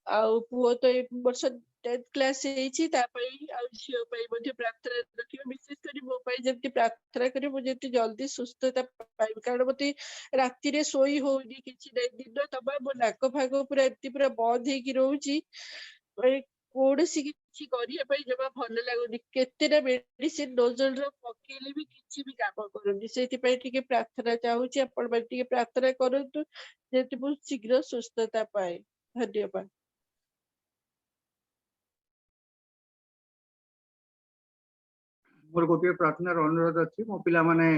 आउ पुओ तो ए वर्ष 10th क्लास हेछि ता पई आ झियो पई मध्ये प्रार्थना रखिबे। विशेष करी मो पई जति प्रार्थना करी मु जति जल्दी सुस्थता पाइबे कारण मते राति रे सोई होउनी किछि नै दिन तबा मो नाक भाग पूरा एति पूरा बंद हेकी रहउची। कोडसी किछि करिया पई जमा भल लागुनी केते ना मेडिसिन नोजल रो पकेले भी किछि भी काम करूनी। सेति पई टिके प्रार्थना चाहूची आपण माने टिके प्रार्थना करंतु जेति बहुत शीघ्र सुस्थता पाए। धन्यवाद। मोर गोटे प्रार्थनार अनुरोध अच्छी मो पिला माने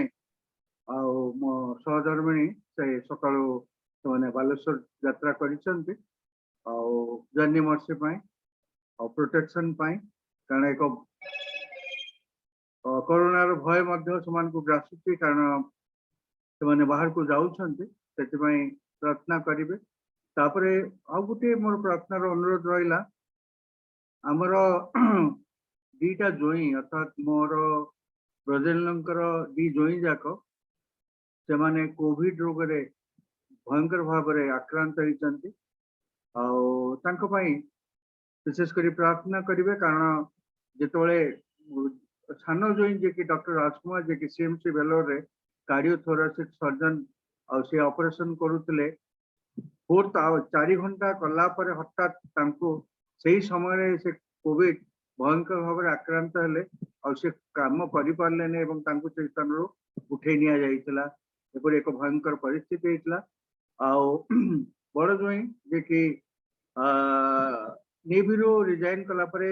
मो सहधर्मिणी से सकाळु माने बालेश्वर यात्रा करिसंती जर्नी मर्सी पाई प्रोटेक्शन पाई कारण एक कोरोनार भय मध्य समान को ग्रासुची कारण से बाहर को जाउछंती सेति पई प्रार्थना करिवे। तापरे आ गोटे मोर प्रार्थनार अनुरोध रहिला हमर दीटा जोई अर्थात मोर ब्रजेलंकर दी जोई जाक से माने कोविड रोग रे भयंकर भाव रे आक्रांत होइचंती तांको पई विशेष करी प्रार्थना करिवे कारण जेतोळे सानो जोई जे कि डॉक्टर राजकुमार जे कि सीएमसी वेलोर रे कार्डियोथोरासिक सर्जन से ऑपरेशन करूतले 4 घंटा कला पर हठात तांको सही समय रे से कोविड भयंकर भाव में आक्रांत हेले से काम करि पारलेने एवं तांको से स्थान रो उठे निया जाइतला एपरि एक भयंकर परिस्थिति हेतला बड़ जोई जे कि नेवी रो रिजाइन कला परे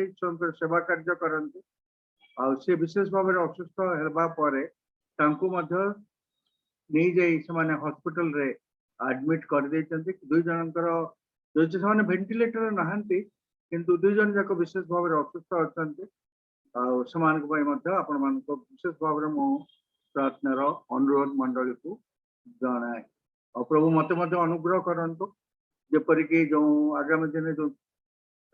सेवा कार्य करंती से विशेष भाव में असुस्थ हेबा परे तांको मध्य नहीं जाई से माने हॉस्पिटल रे एडमिट कर देचंती। 2 जनकर जो से माने वेंटिलेटर नहांती किंतु 2 जन जाक विशेष भाव में असुस्थ अछंती समान को मध्य आपण मान को विशेष भाव में मो प्रार्थनार अनुरोध मंडली को जनाए प्रभु मते मध्य अनुग्रह करंतु जेपरिक जो आगामी दिन जो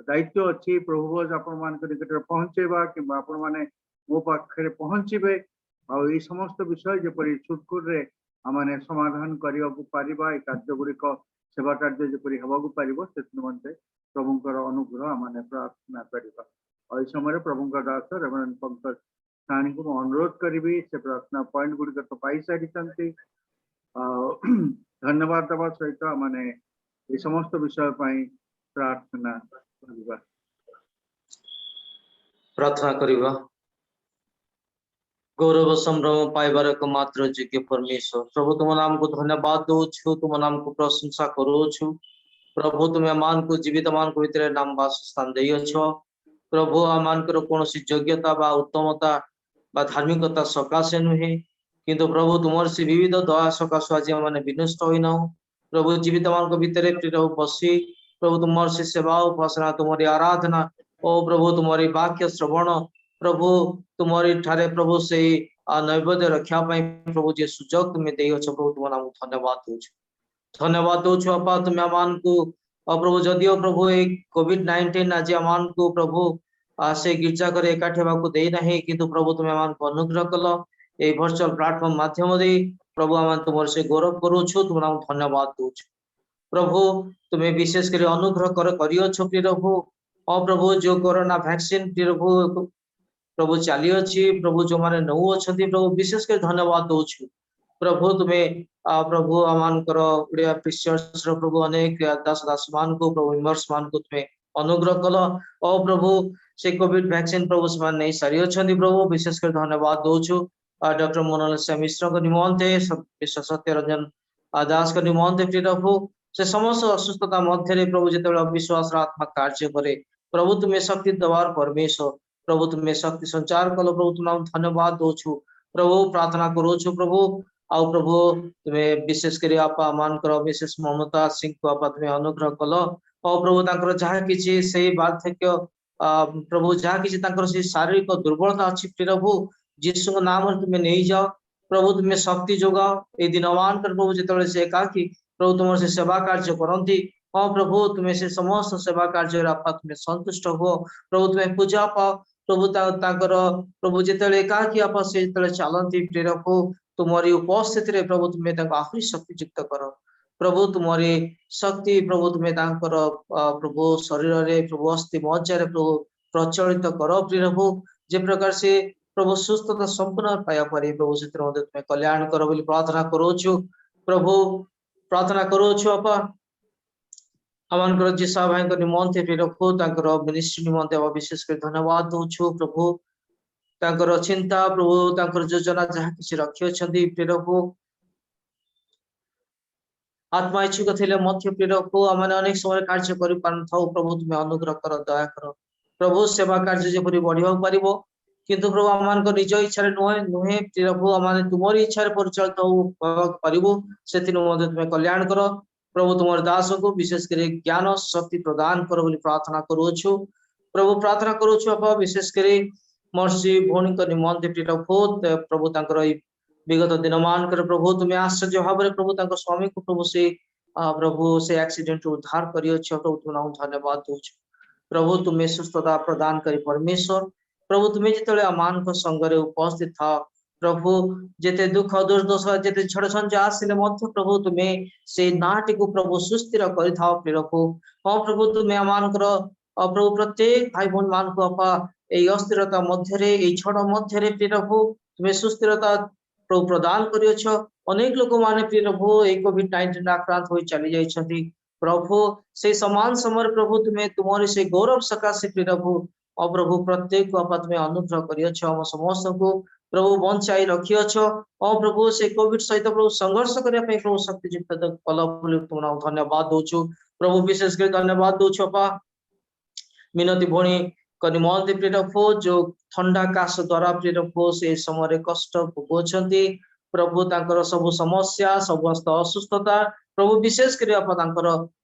दायित्व अच्छी प्रभु आपण मान निकट पहुंचेबा कि आपण माने मो पाखे पहुंचे आ समस्त विषय जेपरी छुटकुर रे आमाने समाधान करिया को पारिबा ए कार्य गुरिक सेवा कार्य जेपरी हवा को पारिबो से निमंते प्रभुंकर अनुग्रह आमाने प्रार्थना करिबा। और इस समय प्रभु दास रेवरेंड पंकज सानी को अनुरोध करी से प्रार्थना पॉइंट गुड़िक तो पाई सारी धन्यवाद देवा सहित माने ये समस्त विषय प्रार्थना करबा। प्रार्थना करिबा। गौरव संभ्रम पाइबार एकमात्र योग्य परमेश्वर प्रभु तुम नाम को धन्यवाद दौछु, तुम नाम को प्रशंसा करूछु। प्रभु तुम्हें मान को जीवित मान को भीतर नाम वासस्थान दे प्रभु आमान कौन योग्यता बा उत्तमता बा धार्मिकता सकाशे नुहे किंतु प्रभु तुम से विविध दया सकाश आज मैंने विनष्ट होना प्रभु जीवित मान भीतर बसी प्रभु तुम से सेवा उपासना तुम्हारी आराधना ओ प्रभु तुम्हारी वाक्य श्रवण प्रभु तुम्हारी ठारे प्रभु से नैवेद्य रक्षा प्रभु जे सुजोग तुम्हें दे प्रभु तुम नाम धन्यवाद दौछ अपा तुम्हें आमान को प्रभु जदियो प्रभु एक कोविड-19 आज आमान को प्रभु से गिरजा कर एकाठी को देना किंतु प्रभु तुम्हें आमान को अनुग्रह कल ये वर्चुअल प्लेटफॉर्म माध्यम दे प्रभु आम तुम से गौरव करूछु तुम नाम धन्यवाद दौछ प्रभु तुम्हें विशेष कर अनुग्रह कर प्रभु और प्रभु जो कोरोना वैक्सीन प्रभु चली अच्छी प्रभु जो माने नौ अच्छा प्रभु विशेष कर धन्यवाद दौछु प्रभु तुम्हें प्रभु आमानकर उड़िया प्रिस्टर्स प्रभु अनेक दास दास मान को प्रभु मेंबर्स मान को तुम्हें अनुग्रह कल और प्रभु से कोविड वैक्सीन प्रभु से नहीं सारी अच्छा प्रभु विशेष कर धन्यवाद दौछु डॉक्टर मोनालिसा मिश्र को निमंते विश्व सत्य रंजन दास को निमंते प्रभु से समस्त असुस्थता मध्य प्रभु जो अविश्वास आत्मा कार्य करे प्रभु तुम्हें शक्ति दवार परमेश्वर प्रभु तुम्हें शक्ति संचार कल प्रभु तुम धन्यवाद दौछु प्रभु प्रार्थना करूछु प्रभु आउ प्रभु तुम्हें विशेष कर आपा मान कर विशेष ममता सिंह को आपा तुम्हें अनुग्रह कल और प्रभु तांकर जहाँ किसी से बार्धक्य प्रभु जहाँ किसी तांकर से शारीरिक दुर्बलता अच्छी प्रभु जीसु नाम तुम्हें नहीं जाओ प्रभु तुम्हें शक्ति जोगाओ ये दिन मान कर प्रभु जो से एकाकी प्रभु तुम से सेवा कार्य करती हाँ प्रभु तुम्हें से समस्त सेवा कार्य आपा तुम्हें संतुष्ट हो प्रभु तुम्हें पूजा पाओ प्रभु प्रभु जो एकाकी आप से चलती प्रभु तुम्हारी उपस्थिति प्रभु तुम्हें आहरी शक्तियुक्त कर प्रभु तुम्हारी शक्ति प्रभु तुम्हें प्रभु शरीर रे प्रभु अस्थि मज्जा प्रभु प्रचलित कर प्रभु जे प्रकार से प्रभु सुस्थता संपूर्ण पाया पारे प्रभु से तुम्हें कल्याण कर बोली प्रार्थना करूछु प्रभु प्रार्थना करूछु आपा आमानकर जिसा भाई निमंते प्रभु तांकर मिनिस्ट्री निमंते विशेष कर धन्यवाद दौछु प्रभु तांकर चिंता प्रभु तांकर योजना जहाँ किसी रखी अछंती प्रभु आत्मा इच्छुक थे मध्य प्रभु आम अनेक समय कार्य कर प्रभु तुम्हें अनुग्रह कर दया कर प्रभु सेवा कार्य जपरी बढ़ा पार किंतु प्रभु आम निज इच्छा नुहे नुहे प्रभु आम तुम्हारी इच्छा परिचालित हो से तुम्हें कल्याण कर प्रभु तुम्हारे दास को विशेष कर ज्ञान शक्ति प्रदान कर प्रार्थना करूछु प्रभु प्रार्थना करूछु आप विशेष कर मर्सी भौणी निमंते प्रभु तांकर विगत दिन मान कर प्रभु तुम्हें आश्चर्य भाव में प्रभु स्वामी को प्रभु से एक्सीडेंट उद्धार कर प्रभु तुम धन्यवाद दौछु प्रभु तुम्हें सुस्थता प्रदान कर परमेश्वर प्रभु तुम्हें जिते आमान संगे उपस्थित था प्रभु जेते दुख दुर्दशा जेते झड़ संजा आसिले प्रभु तुम्हें से नाटी को प्रभु सुस्थिर कर प्रभु हाँ प्रभु तुम्हें आमानकर प्रभु प्रत्येक भाई भौन मान को आपा ये अस्थिरता मध्य झड़ मध्य प्रभु तुम्हें सुस्थिरता प्रभु प्रदान कर अनेक लोक माने प्रभु ये कोविड-19 आक्रांत हो चली जाइछंती प्रभु से समान समय प्रभु तुम्हें तुम्हारी से गौरव सकाशे प्रभु और प्रभु प्रत्येक को आपा तुम्हें अनुग्रह कर समस्त को प्रभु बंचाई रखी और प्रभु से कोविड सहित प्रभु संघर्ष करने प्रभु शक्तियुक्त कल तुम धन्यवाद दौछु प्रभु विशेष कर धन्यवाद दौछु अपा मिनती भौणी निमंते प्रभु जो ठंडा काश द्वारा प्रभु से समय कष्ट भोगुंट प्रभु तांकर सब समस्या समस्त असुस्थता प्रभु विशेष कर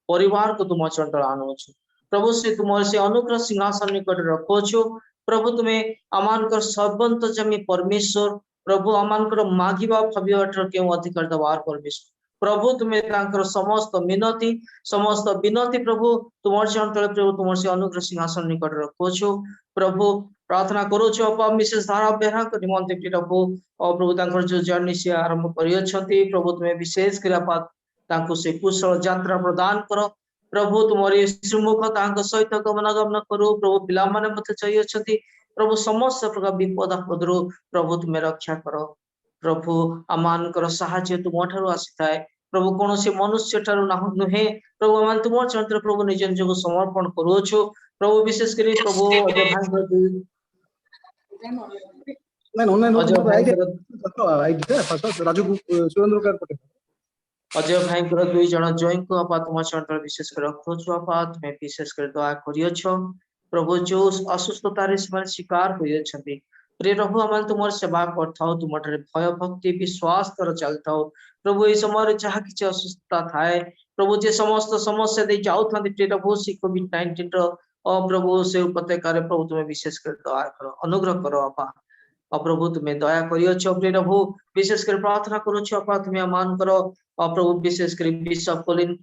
परिवार को तुम चंचल आणुछु प्रभु से तुम से अनुग्रह सिंहासन निकट रखुछु प्रभु तुम्हें आमानकर सर्वंत जमी परमेश्वर प्रभु आमानकर मागिबा भाविबाटर के अधिकार दवार परमेश्वर प्रभु तुम्हें समस्त विनती प्रभु तुमर से अंतल प्रभु तुम से अनुग्रह सिंहासन निकट रखुछु प्रभु प्रार्थना करूछु अपा विशेष धारा बेहरा निमंते प्रभु और प्रभु जो जर्नी से आरंभ कर प्रभु तुम्हें विशेष कर से कुशल यात्रा प्रदान कर प्रभु तुम्हारी श्रीमुख तांको सहित गमनागमन करू प्रभु पिला माने मते चाहिए छथि प्रभु समस्त प्रकार विपद आपदरु प्रभु तुम्हें रक्षा करो प्रभु आमानकर साहाय्य तुम ठारू आसीथाए प्रभु कौन से मनुष्य ठारू नुहे प्रभु आम तुम चरित्र प्रभु निज निजको समर्पण करूछु प्रभु विशेष करी प्रभु अजय भाईଙ୍କର दुई जन जॉइन को आपा तुम चरित्र विशेष कर रखोछु आपा तुम्हें विशेष कर दया करियछ प्रभु जो असुस्थता रे शिकार होय छथि प्रिय प्रभु आम तुम सेवा करथाओ तुम भय भक्ति विश्वास कर चलता प्रभु ये समय जहाँ किसी असुस्थता थाए प्रभु जे समस्त समस्या दे जाऊ प्रिय प्रभु से कोविड-19 प्रभु से उपत्यकार प्रभु तुम्हें विशेष कर दया करो अनुग्रह करो आपा प्रभु तुम्हें दया करियछ प्रिय प्रभु विशेष कर प्रार्थना करूछ आपा तुम्हें मान करो प्रभु विशेष कर बिशप कोलिन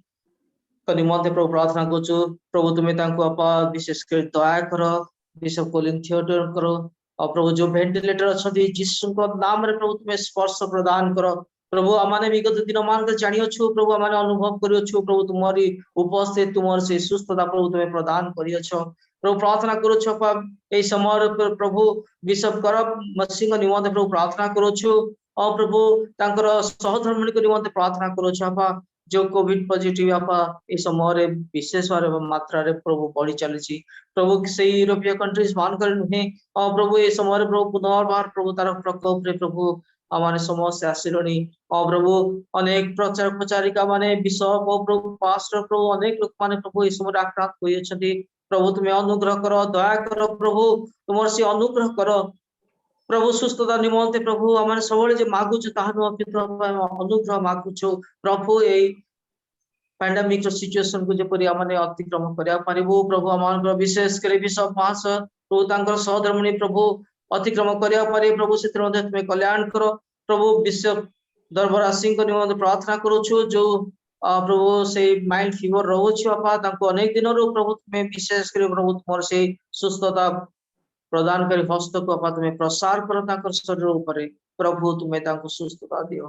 निमंते प्रभु प्रार्थना करूछु प्रभु तुम्हें तांको आपा विशेष कर दया करो बिशप कोलिन थिएटर करो प्रभु जो वेंटिलेटर अच्छी जीशु नाम रे प्रभु तुम्हें स्पर्श प्रदान करो प्रभु आमाने विगत दिन मान जानियो प्रभु आमाने अनुभव करियो प्रभु तुम्हारी उपस्थित तुम्हार से सुस्थता प्रभु तुम्हें प्रदान करियो प्रभु प्रार्थना करूछु आपा ए समय प्रभु बिशप करब मसीह निमंते प्रभु प्रार्थना करूछु प्रभु तांकर सहधर्मिणी को निमंते प्रार्थना करूछु आपा जो कोविड पॉजिटिव आपा ए समय विशेष मात्रा रे प्रभु बढ़ी चली प्रभु से यूरोपीय कंट्रीज मान कर नुहे प्रभु ए समय प्रभु पुनर्बार प्रभु तार प्रकोप रे प्रभु आमाने समस्या आसिलणी प्रभु अनेक प्रचार प्रचारिका माने बिशप प्रभु पास्टर प्रभु अनेक लोक माने प्रभु ए समय आक्रांत होई छथि प्रभु तुम्हें अनुग्रह करो दया करो प्रभु तुमर से अनुग्रह करो प्रभु सुस्थता निमंते प्रभु आम सब मागुच अनुग्रह मागुछु प्रभु ए पैंडेमिक सिचुएशन को जपरी आमने अतिक्रम करिया पारिबो प्रभु आम विशेष कर विशप महाशय प्रभु तांकर सहधर्मिणी प्रभु अतिक्रम करिया पारे प्रभु से तुम्हें कल्याण करो प्रभु विश्व दरबार सिंह निमंते प्रार्थना करूछु जो प्रभु से माइल्ड फीवर रोछु आपा तांको अनेक दिन रो प्रभु तुम्हें विशेष कर प्रभु तुमर से सुस्थता प्रदान कर हस्त को आपा तुम्हें प्रसार करो शरीर ऊपर प्रभु तुम्हें तांको सुस्थता दियो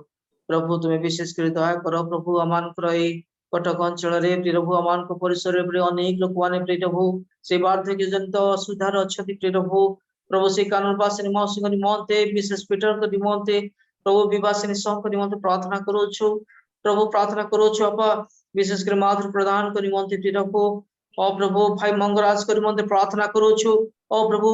प्रभु तुम्हें विशेष कर दया करो प्रभु आमानकर ए कटक अंचल प्रभु आमान परिसर अनेक लोक मैंने प्रभु से वार्धक्य जनित असुविधा अच्छा प्रभु प्रभु से कानूनवासिनी मौसी निमंते विशेष पीटर को निमंते प्रभु विवासिनी सह को निमंते प्रार्थना करूछु प्रभु प्रार्थना करूछु आपा विशेष कर माधुर प्रदान को निमंते प्रभु प्रभु भाई मंगराज को निमंते प्रार्थना करूछु प्रभु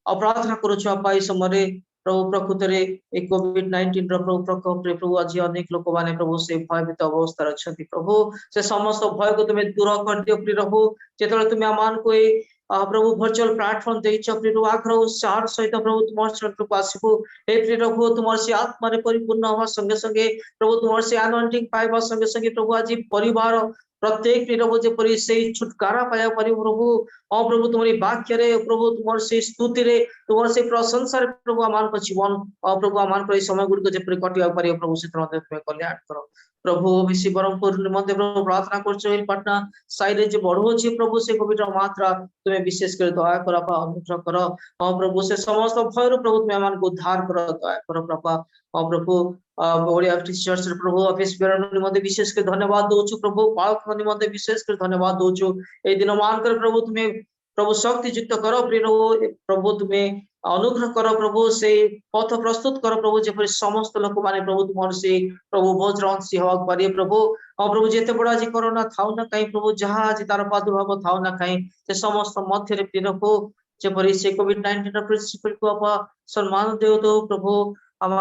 प्रार्थना करूछु आपा इस समय प्रभु प्रकृत में कोविड-19 प्रभु प्रकोप प्रभु आज अनेक लोक मैंने प्रभु से भयभीत अवस्था अच्छा प्रभु से समस्त भय को तुम्हें दूर कर दियो प्रभु जो तुम्हें आमान को प्रभु वर्चुअल प्लेटफॉर्म देइछ प्रभु आग्रह उत्साह सहित प्रभु तुम चरित्र को आसबू हे प्रभु तुम से आत्मा परिपूर्ण हवा संगे संगे प्रभु तुम से अनॉइंटिंग पाइबा संगे संगे प्रभु आज परिवार प्रत्येक प्रभु जपरी से छुटकारा पाया पारि प्रभु प्रभु तुम्हारी वाक्य रे प्रभु तुम से स्तुति रे तुम से प्रशंसा रे प्रभु आमान को जीवन प्रभु आमान को समय गुड़ जपरी कटिया पारि प्रभु से तुम्हें कल्याण करो प्रभु विशी ब्रह्मपुर निमंते प्रभु प्रार्थना कर पटना साइड जो बढ़ो प्रभु से कोविड मात्रा तुम्हें विशेष कर दया कर अनुग्रह करो प्रभु से समस्त भय प्रभु तुम्हें आमान को उद्धार करो दया करो प्रभु ओडिया चर्च प्रभु ऑफिस निमंते विशेष कर धन्यवाद दौचु प्रभु पालक निमंते विशेष कर धन्यवाद दौचु ए दिन मान कर प्रभु तुम्हें प्रभु शक्ति युक्त करो प्रभु तुम्हें अनुग्रह करो प्रभु से पथ प्रस्तुत करो प्रभु जपरी समस्त लोक माने प्रभु तुम से प्रभु वज्र अंशी हवा पारे प्रभु प्रभु जिते बड़ा आज कोरोना थाउ ना कहीं प्रभु जहाँ आज तार प्रादुर्भाव थाउ ना कहीं से समस्त मध्य प्रभु जपरी से कोविड-19 प्रिंसिपल को आप सम्मान दे तो प्रभु आम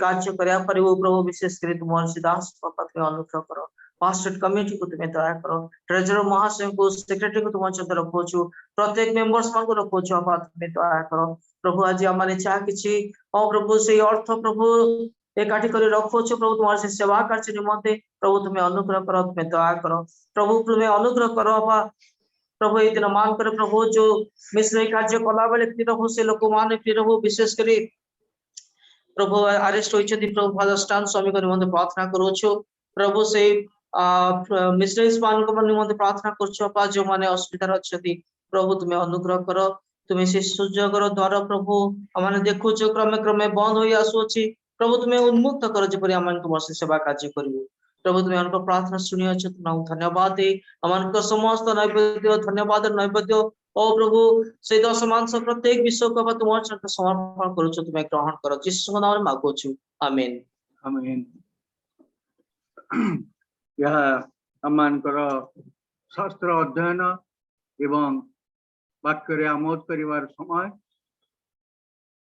कार्य करा प्रभु विशेष कर तुम से दास तुम्हें अनुग्रह करो पास्टर कमिटी को तुम्हें दया करो ट्रेजरर महाशय को सेक्रेटरी को तुम सहित रखोछु प्रत्येक मेंबर्स मान को रखोछु आप तुम्हें दया करो प्रभु आज आम चाह कि प्रभु से अर्थ प्रभु एकाठी कर रखोछु प्रभु तुम्हारे से सेवा कार्य निमंते प्रभु तुम्हें अनुग्रह करो तुम्हें दया करो प्रभु तुम्हें अनुग्रह करो प्रभु ये दिन मान कर प्रभु जो मिशनरी कार्य कला बेले प्रभु से लोक मान प्रभु विशेष कर प्रभु अरेस्ट होती प्रभु फादर स्टान स्वामी को निमंते प्रार्थना करूछु प्रभु से मिशनरीज मान को निमंते प्रार्थना कर जो मैंने असुविधा अच्छा प्रभु तुम्हें अनुग्रह करो तुम्हें से सुजोग द्वारा प्रभु आम देखुच क्रमे क्रमे बंद हो आसुची प्रभु तुम्हें उन्मुक्त कर जपरी आम तुम से सेवा कार्य करूँ प्रभु तुम्हें उनको प्रार्थना सुनी अच्छे तुम धन्यवाद दे अमान समस्त नैवेद्य धन्यवाद नैवेद्य ओ प्रभु से 10 मांस प्रत्येक विश्व को तुम समर्पण करूँ तुम्हें ग्रहण कर जीसु नाम मागुछु आमेन आमेन। यह आमମାନଙ୍କର शास्त्र अध्ययन एवं वाक्य आमोद करिवार समय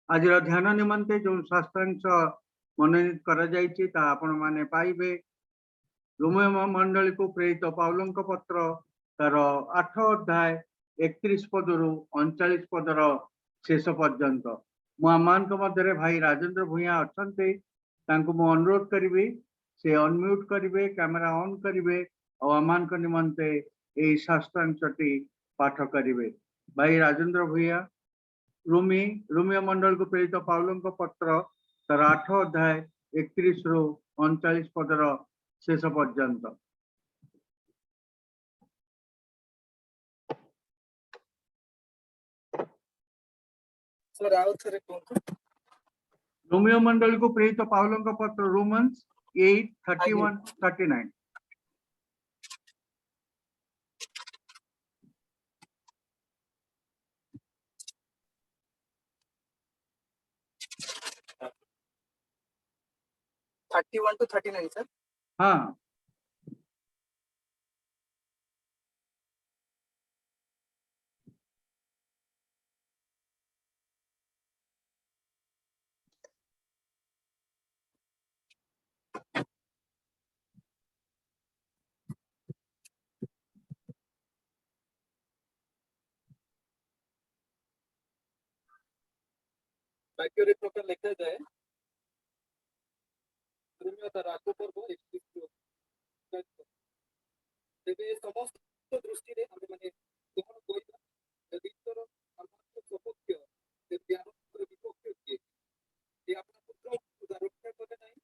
आज ध्यान निमंते जो शास्त्रांश मनोनीत करा जायछि ता आपण माने पाइबे रोमियो मंडली को प्रेरित पाउलंक पत्र तार 8 अध्याय 31 पदरु 39 पदर शेष पर्यंत मु आमान मध्य भाई राजेंद्र भूया अच्छे मु अनुरोध करी से अनम्यूट करेंगे कैमेरा ऑन करेंगे और आमान निमंते यही शास्त्रांशटी पाठ करेंगे। भाई राजेंद्र भूया रोमियो मंडल को प्रेरित पाउलंक पत्र तार 8 अध्याय 31 रु 39 पदर शेष पर्यंत। रोमियो मंडल को प्रेरित पाउलंक पत्र रोमन्स 8:31-39। सर हाँ वाक्य प्रकार लिखा जाए राजू पर्व 31 तेरे समस्त दृष्टि रे हम माने कोन कोइबा यदि तोर हमको सपक्ष तेरे आनंद विपक्ष के ये अपना पुत्र को रक्षा करे नहीं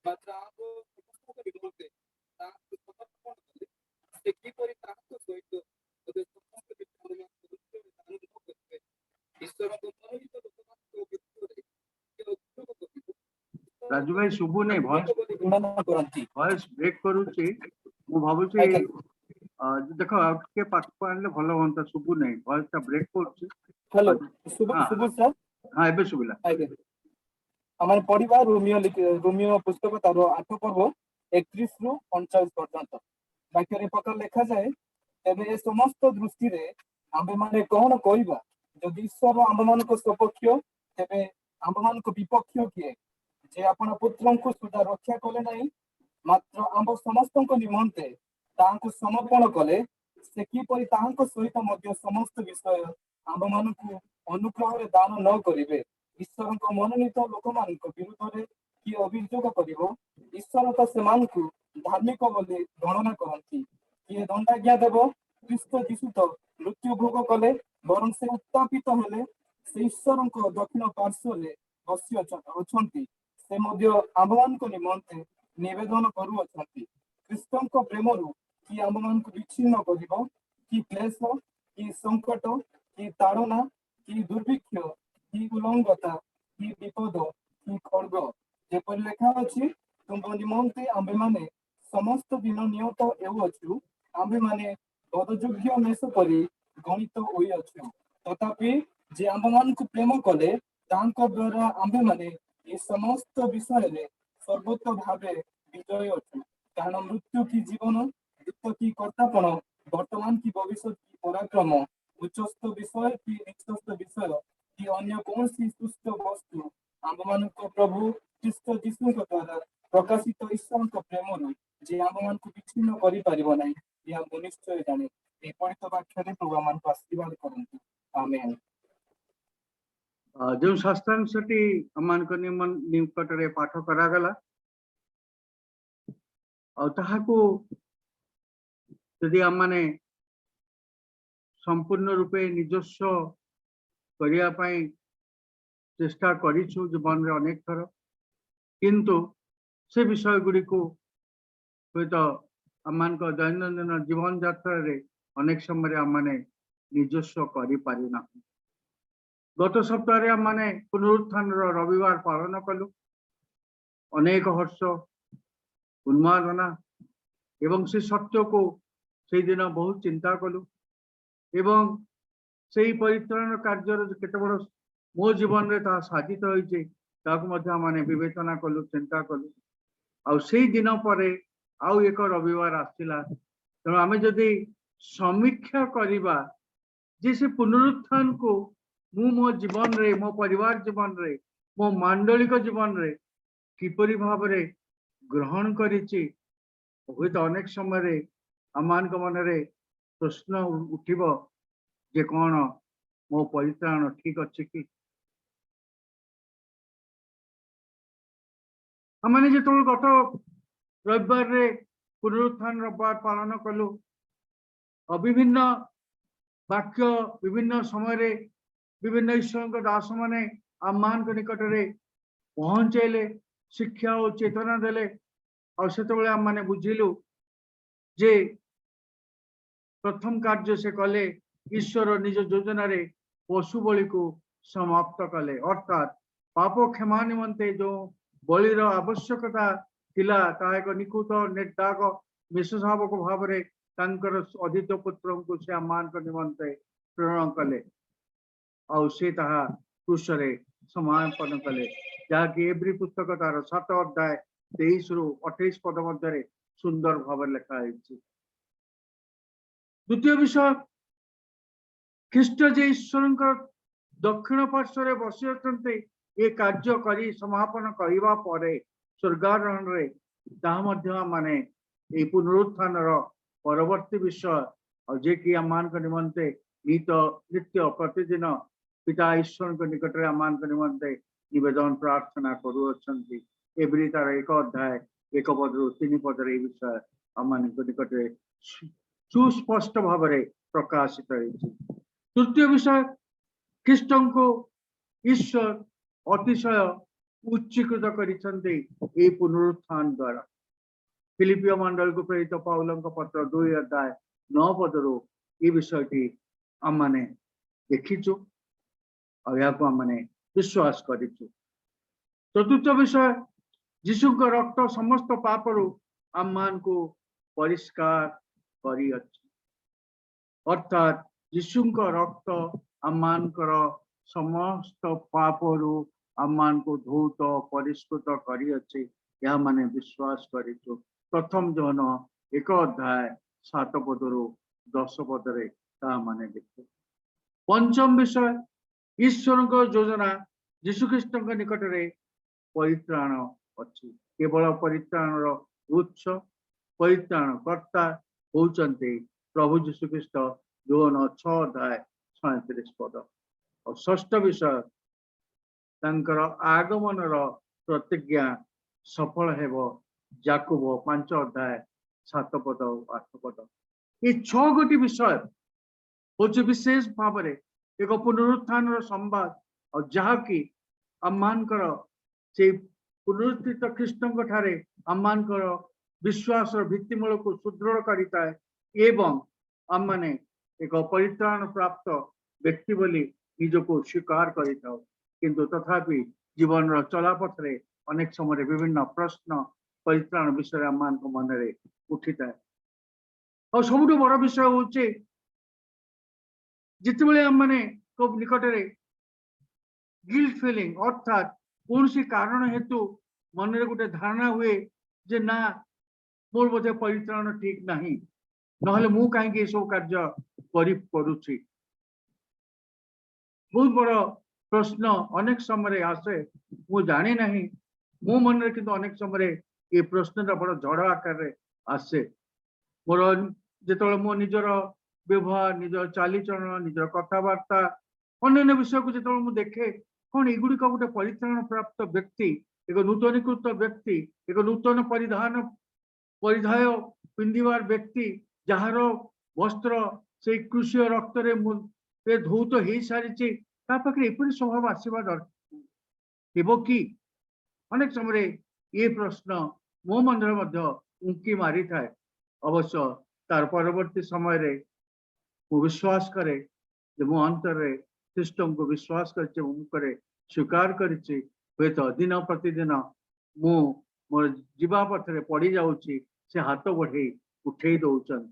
मात्र आप समस्त को विरोधे ता समर्पण करे से की परि ताको सहित ओदे समस्त विचार में आनंद करते ईश्वर को मनोनीत लोकमान को विरोधे के उद्योग को राजू भाई शुभु नहीं वॉइस ब्रेक करूची मु भाबुची देखो आउट के पाठ को आनले भलो होंता शुभु नहीं वॉइस ता ब्रेक करूची। हेलो शुभ सर हां एबे शुबिला आगे हमारे पढ़िबा रोमियो पुस्तक तार 8 पर्व 31 रु 39 पर्यंत वाक्य रे प्रकार लिखा जाए तबे ए समस्त दृष्टि रे आम्बे माने कोन कहबा जदि ईश्वर आम्बे मान को सपक्ष तबे आम्बे मान को विपक्ष किए जे अपन पुत्रन को सुधा रक्षा कले नहीं मात्र आम्ब समस्त निमंते तांको समर्पण कले से कि परि तांको सहित मध्य समस्त विषय आम्ब मान को अनुग्रह रे दान न करिवे ईश्वर को मनोनीत लोक मान को विरुद्ध रे कि अभियोग करिवो ईश्वर तो सेमान को धार्मिक बोली गणना करंती कि दंडाज्ञा देव ख्रीष्ट यीशु तो मृत्यु भोग कले वरन से उत्तापित हेले से ईश्वर को दक्षिण पार्श्व रे बसी अछंती से मध्य आम्भमान को निमंते निवेदन करू अछंती ख्रीष्टन को प्रेम रु कि आम्भमान को विच्छिन्न करिवो कि क्लेश कि संकट कि ताड़ना कि दुर्भिक्ष कि उलंघता कि विपद कि खड्ग जेपरि लेखा अछि तुम निमंते आम्भे माने समस्त दिन नियत हेउछु आम्भे माने बदयोग्य मेष परि गणित होई अछु तथापि जे आम्भमान को प्रेम कले तांको द्वारा आम्भे माने ये समस्त विषय रे सर्वोत्त भावे विजय अछु कारण मृत्यु की जीवन युक्त की कर्तापण वर्तमान की भविष्य की पराक्रम उच्चस्थ विषय की निचस्थ विषय की अन्य कौन सी सुस्त वस्तु आम्भमान को प्रभु ख्रीष्ट यीशु द्वारा प्रकाशित ईश्वर को प्रेम रु जे आम्भमान को विच्छिन्न करि परिबो नाही या निश्चय जाने ए पवित्र वाक्य रे प्रभु आमान को आशीर्वाद करंतु आमेन। जो शास्त्रांशटी आमान को निकट रे पाठ करा गला और ताहाको यदि आमाने संपूर्ण रूपे निजस्व करिया पई चेष्टा करिछु जीवन रे अनेक थर किंतु से विषय गुडी को तो आमान को दैनंदिन जीवन यात्रा रे अनेक समय आमाने निजस्व करि पारिना। गत सप्ताह रे आमाने पुनरुत्थान रविवार पालन कलु अनेक हर्ष उन्मादना एवं से सत्य को से दिन बहुत चिंता कलु एवं से परित्राण कार्य केते बड़ मो जीवन रे ता साधित होइचे ताकू मध्य माने विवेचना कलु चिंता कलु आउ से दिन परे आउ एक रविवार आसिला तेणु आमे जदि समीक्षा करिबा जे से पुनरुत्थान को मु मो जीवन रे मो परिवार जीवन रे मो मांडलिक जीवन रे किपरि भाव रे ग्रहण करिछि हुए तो अनेक समय रे अमान को मन रे प्रश्न उठिबो जे कोन मो परित्राण ठीक अछि कि हमने जो गत रविवार रे पुनरुत्थान रविवार पालन कलु विभिन्न वाक्य विभिन्न समय रे विभिन्न ईश्वर दास माने आमान को निकट रे पहुंचेले शिक्षा और चेतना देले और से आम माने बुझिलु जे प्रथम कार्य से कले ईश्वर निज योजना रे पशु बलि को समाप्त कले अर्थात पाप क्षमा निमंते जो बलिर आवश्यकता थिला ता एक निकुत निर्दाग निष्ठावक भाव रे तांकर अदित पुत्र को से आमान को निमंते प्रेरण कले और से ताहा क्रूस रे समापन कले जहाँकि एब्री पुस्तक तार 7 अध्याय 23 रु 28 पद मध्य सुंदर भाव लिखा है। द्वितीय विषय ख्रीष्ट जे ईश्वर दक्षिण पार्श्व बसी अच्छा ये कार्य करी समापन करने परे स्वर्गारोहण रे ताहा माने ये पुनरुत्थान परवर्ती विषय और जे कि आमान को निमंते नित्य प्रतिदिन पिता ईश्वर को निकट रे आमान को निमंते निवेदन प्रार्थना करुअछंती एब्री तार 1 अध्याय 1 पद रु 3 पद रे विषय आमान को निकट रे सुस्पष्ट भाव रे प्रकाशित होइछि। तृतीय विषय ख्रीष्ट को ईश्वर अतिशय उच्चीकृत करिसंते ए पुनरुत्थान द्वारा फिलिपियो मंडल को प्रेरित पौलंक पत्र 2 अध्याय 9 पद रु ये विषयटी आम माने देखिचु और या को आम माने विश्वास करिचु। चतुर्थ विषय यीशु का रक्त समस्त पाप रु आम मान को परिष्कार करी अछि अर्थात यीशु का रक्त आम मान कर समस्त पाप रु आम मान को धौत परिष्कृत करी अछि या माने विश्वास करिचु। प्रथम जन 1 अध्याय 7 पद रु 10 पद रे ता माने देखु। पंचम विषय ईश्वर को योजना यीशु ख्रीष्ट निकट रे परित्राण अछि केवल परित्राण उत्स परित्राण कर्ता होचंते प्रभु यीशु ख्रीष्ट जोन 6 अध्याय 37 पद और षष्ठ विषय तांकर आगमन प्रतिज्ञा सफल हेबो याकूब 5 अध्याय 7 पद 8 पद ये 6 गोटी विषय होचे विशेष भाव रे एक पुनरुत्थान संवाद और जहाँकि आममानकर से पुनरुत्थित ख्रीष्टଙ୍କ ठारे आममानकर विश्वास भित्तिमूल को सुदृढ़ करिता है एवं आम माने एक परित्राण प्राप्त व्यक्ति बोली निजको स्वीकार करिता किंतु तथापि जीवन चलापथ रे अनेक समय विभिन्न प्रश्न परित्राण विषय आम मान मन रे उठिता है और सबुठ बड़ विषय होचे जितेबले आम माने निकट रे गिल्ट फीलिंग अर्थात कौन सी कारण हेतु मन रे गोटे धारणा हुए जे ना मोर बोधे परित्राण ठीक नहीं नहले मु कहीं सब कार्य करुछि बहुत बड़ प्रश्न अनेक समय आसे मु जाने नहीं मो मन रे किंतु अनेक समय ये प्रश्न बड़ झड़ आकार रे आसे मोर जेतबेले मो निजर व्यवहार निजर चालीचरण निजर कथबार्ता अन्य विषय को जो मुझे देखे कौन युड़िक गोटे परित्राण प्राप्त व्यक्ति एक नूतनीकृत व्यक्ति एक नूतन परिधाय पिंधार व्यक्ति जार वस्त्र से कृषि रक्त रे धौत हो सारी पाखे एपरी स्वभाव आसवा दरकार कि अनेक समय ये प्रश्न मो मन उंकी मारी थाए अवश्य तार परवर्ती समय रे मु विश्वास करे मो अंतर सिस्टम को विश्वास करे स्वीकार करिछि तो दिन प्रतिदिन मु मोर जीवा पथरे पड़ी जाऊँगी से हाथ बढ़े उठेई दौरान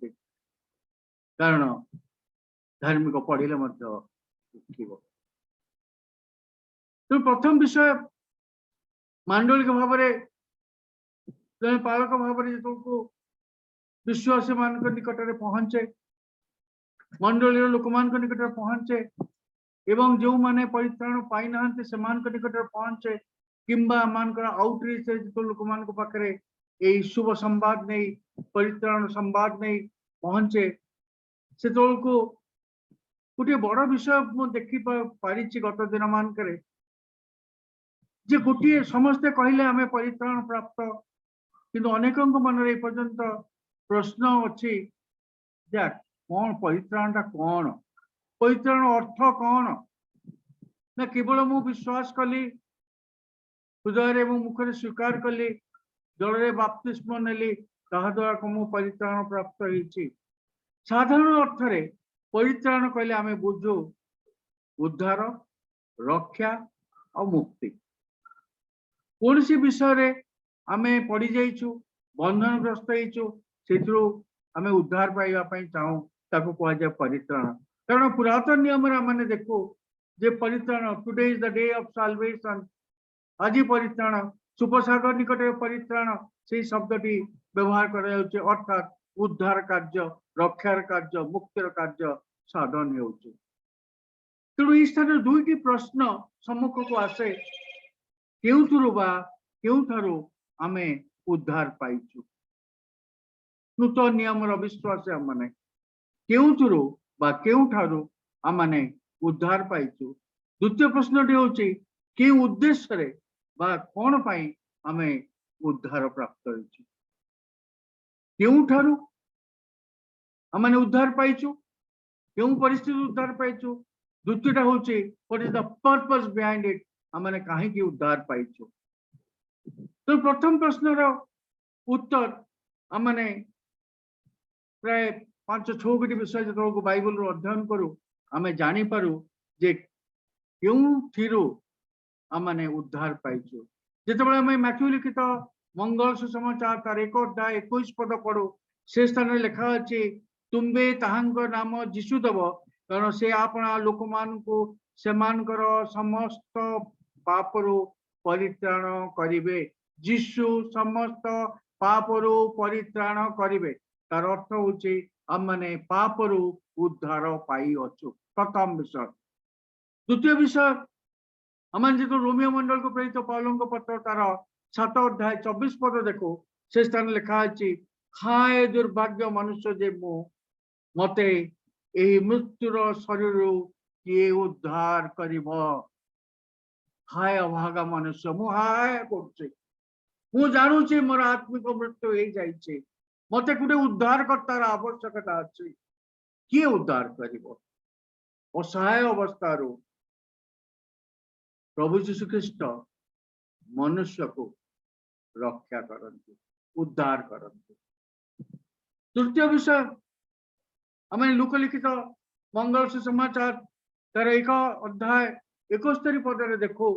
कारण धार्मिक पढ़िले उठिब। तो प्रथम विषय मांडलिक भाव जन पालक भाव जो विश्वासी मान निकट में पहुंचे मंडल लोक मान निकट में पहुंचे एवं जो माने परित्राण पाई ना से निकट में पहुंचे किंबा मान आउटरीच जो लोक मान पाखे यही शुभ संवाद नहीं परित्राण संवाद नहीं पहुंचे से को गोटे बड़ विषय मु देखी पारी गत दिन मानक जे गोटे समस्ते कहले आम परित्राण प्राप्त किंतु अनेक मन रे पर्यंत प्रश्न अच्छी कौन परित्राण कौन परित्राण अर्थ कौन ना केवल मु विश्वास कली हृदय मुखर स्वीकार कली जल रे बाप्तिस्म नेली द्वारा मु परित्राण प्राप्त होइछि। साधारण अर्थ रे परित्राण कहले आम बुझु उद्धार रक्षा और मुक्ति कौन सी विषय आम पड़ी जाइछु बंधनग्रस्त होइछु आम उद्धार पाइबा चाहूँ ताको कह जाए परित्राण कारण पुरातन नियम मैंने देखू जे परित्राण today is the day of salvation आज परित्राण सुपसागर निकट परित्राण से शब्दटी व्यवहार कर अर्थात उद्धार कार्य रक्षार कार्य मुक्तिर कार्य साधन हो तेणु इस स्थान दुईटी प्रश्न सम्मुख को आसे केउठारु आमे उद्धार पाइछु नूतन नियम विश्वास आमने केउठुरु बा केउठारु आमने उद्धार पाइछु। द्वितीय प्रश्नटी होछि के उद्देश्य रे बा कोन पाई आमे उद्धार प्राप्त होइछु केउठारु आमने उद्धार पाइछु केउ परिस्थिति उद्धार पाइछु। द्वितीयटा होछि what is the purpose behind it आमने काहे कि उद्धार पाइछु। तो प्रथम प्रश्न रो उत्तर आमने प्राय 5-6 गोटी विषय जो बाइबल रो अध्ययन करू आमे जानी पारू जे केउठिरु आमने उद्धार पाइछु। जेतेबेले आमे मैथ्यू लिखित मंगल सुसमाचार तार 1 अध्याय 21 पद पढ़ू से स्थान लिखा अछि तुम्बे ताहांक नाम जीशु देव कारण से आपना लोक मान को सेमानकर समस्त पापरु परित्राण करिवे। जीशु समस्त पापरु परित्राण करिवे तार अर्थ होछि आमने पापरु उद्धार पाई अछु प्रथम विषय। द्वितीय विषय आमन जो रोमियो मंडल को प्रेरित पौलुस पत्र तार 7 अध्याय 24 पद देखो से स्थान लिखा अछि हाय दुर्भाग्य मनुष्य जे मते एही मृत्युर शरीर किए उद्धार करिब। हाय अभागा मनुष्य मु हाय करछे मु जानुछे मोर आत्मिक मृत्यु हो जाइछे मते गुटे उद्धार करतार आवश्यकता अछि किए उद्धार करिब। असहाय अवस्थारू प्रभु यीशु ख्रीष्ट मनुष्य को रक्षा करते उद्धार करते। तृतीय विषय आम लोकलिखित मंगल सुसमाचार तार 1 अध्याय 71 पदरे देखो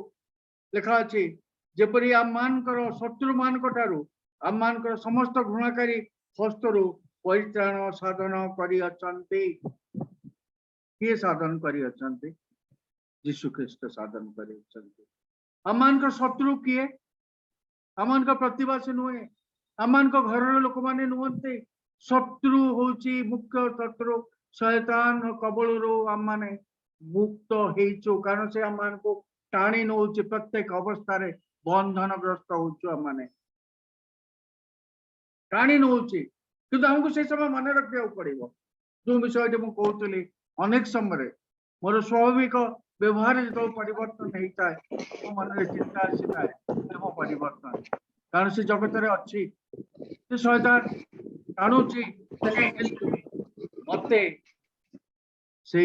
लिखा अछि जेपरि आम मानकर शत्रु मानक ठारू आम मानकर समस्त घृणाकारी हस्तरू परित्राण साधन करि अछंती। किए साधन करि अछंती यीशु ख्रीष्ट साधन करि अछंती। आम मानकर शत्रु किए आम मानकर प्रतिवासी नुहे आम मानकर घर लोक माने नुहंते शत्रु होची मुख्य शत्रु शैतान कबलरू आम माने मुक्त हेचु कारण से आम मान को टाणी नौची प्रत्येक अवस्था रे बंधनग्रस्त होचु आम माने टाणी नौची किंतु हमको से समय मन रखा पड़ो जो विषय मु कहूली अनेक समय मोर स्वाभाविक व्यवहार जो परिवर्तन होता है मो मन चिंता आसी है परिवर्तन कारण से जगत रे अच्छी शैतान टाणुची मते से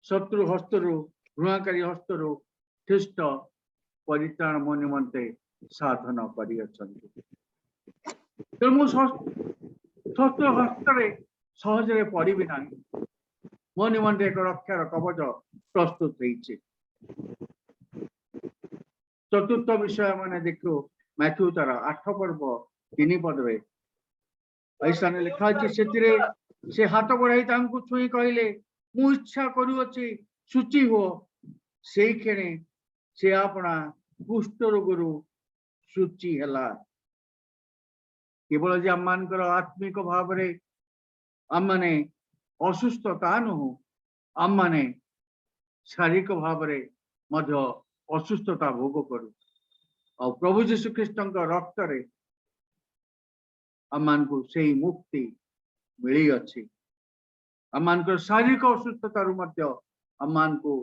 शत्रु हस्तरू घृणाकारी हस्तरू ख्रीष्ट परित्राण मो निमंते साधन करि अछंती। तेणु मु शत्रु हस्तरे सहजरे पड़िबि नाही मो निमंते एक रक्षार कवच प्रस्तुत होइछे। चतुर्थ विषय माने देखो मैथ्यू तार 8 पर्व 3 पदरे ऐसा लिखा अच्छे से हाथ बढ़ाई छुई कहले मु इच्छा करुअछि शुचि हो से क्षणे से अपना कुष्ठ रोगरु शुचि हैला। केवल जे आम मानकर आत्मिक भाव रे आम माने असुस्थ ता नुह आम माने शारीरिक भाव रे मध्य असुस्थता भोग करू और प्रभु जीशु ख्रीष्ट रक्त रे आम मान को से मुक्ति मिली अच्छी आम मान शारीरिक असुस्थता मध्य आम मान को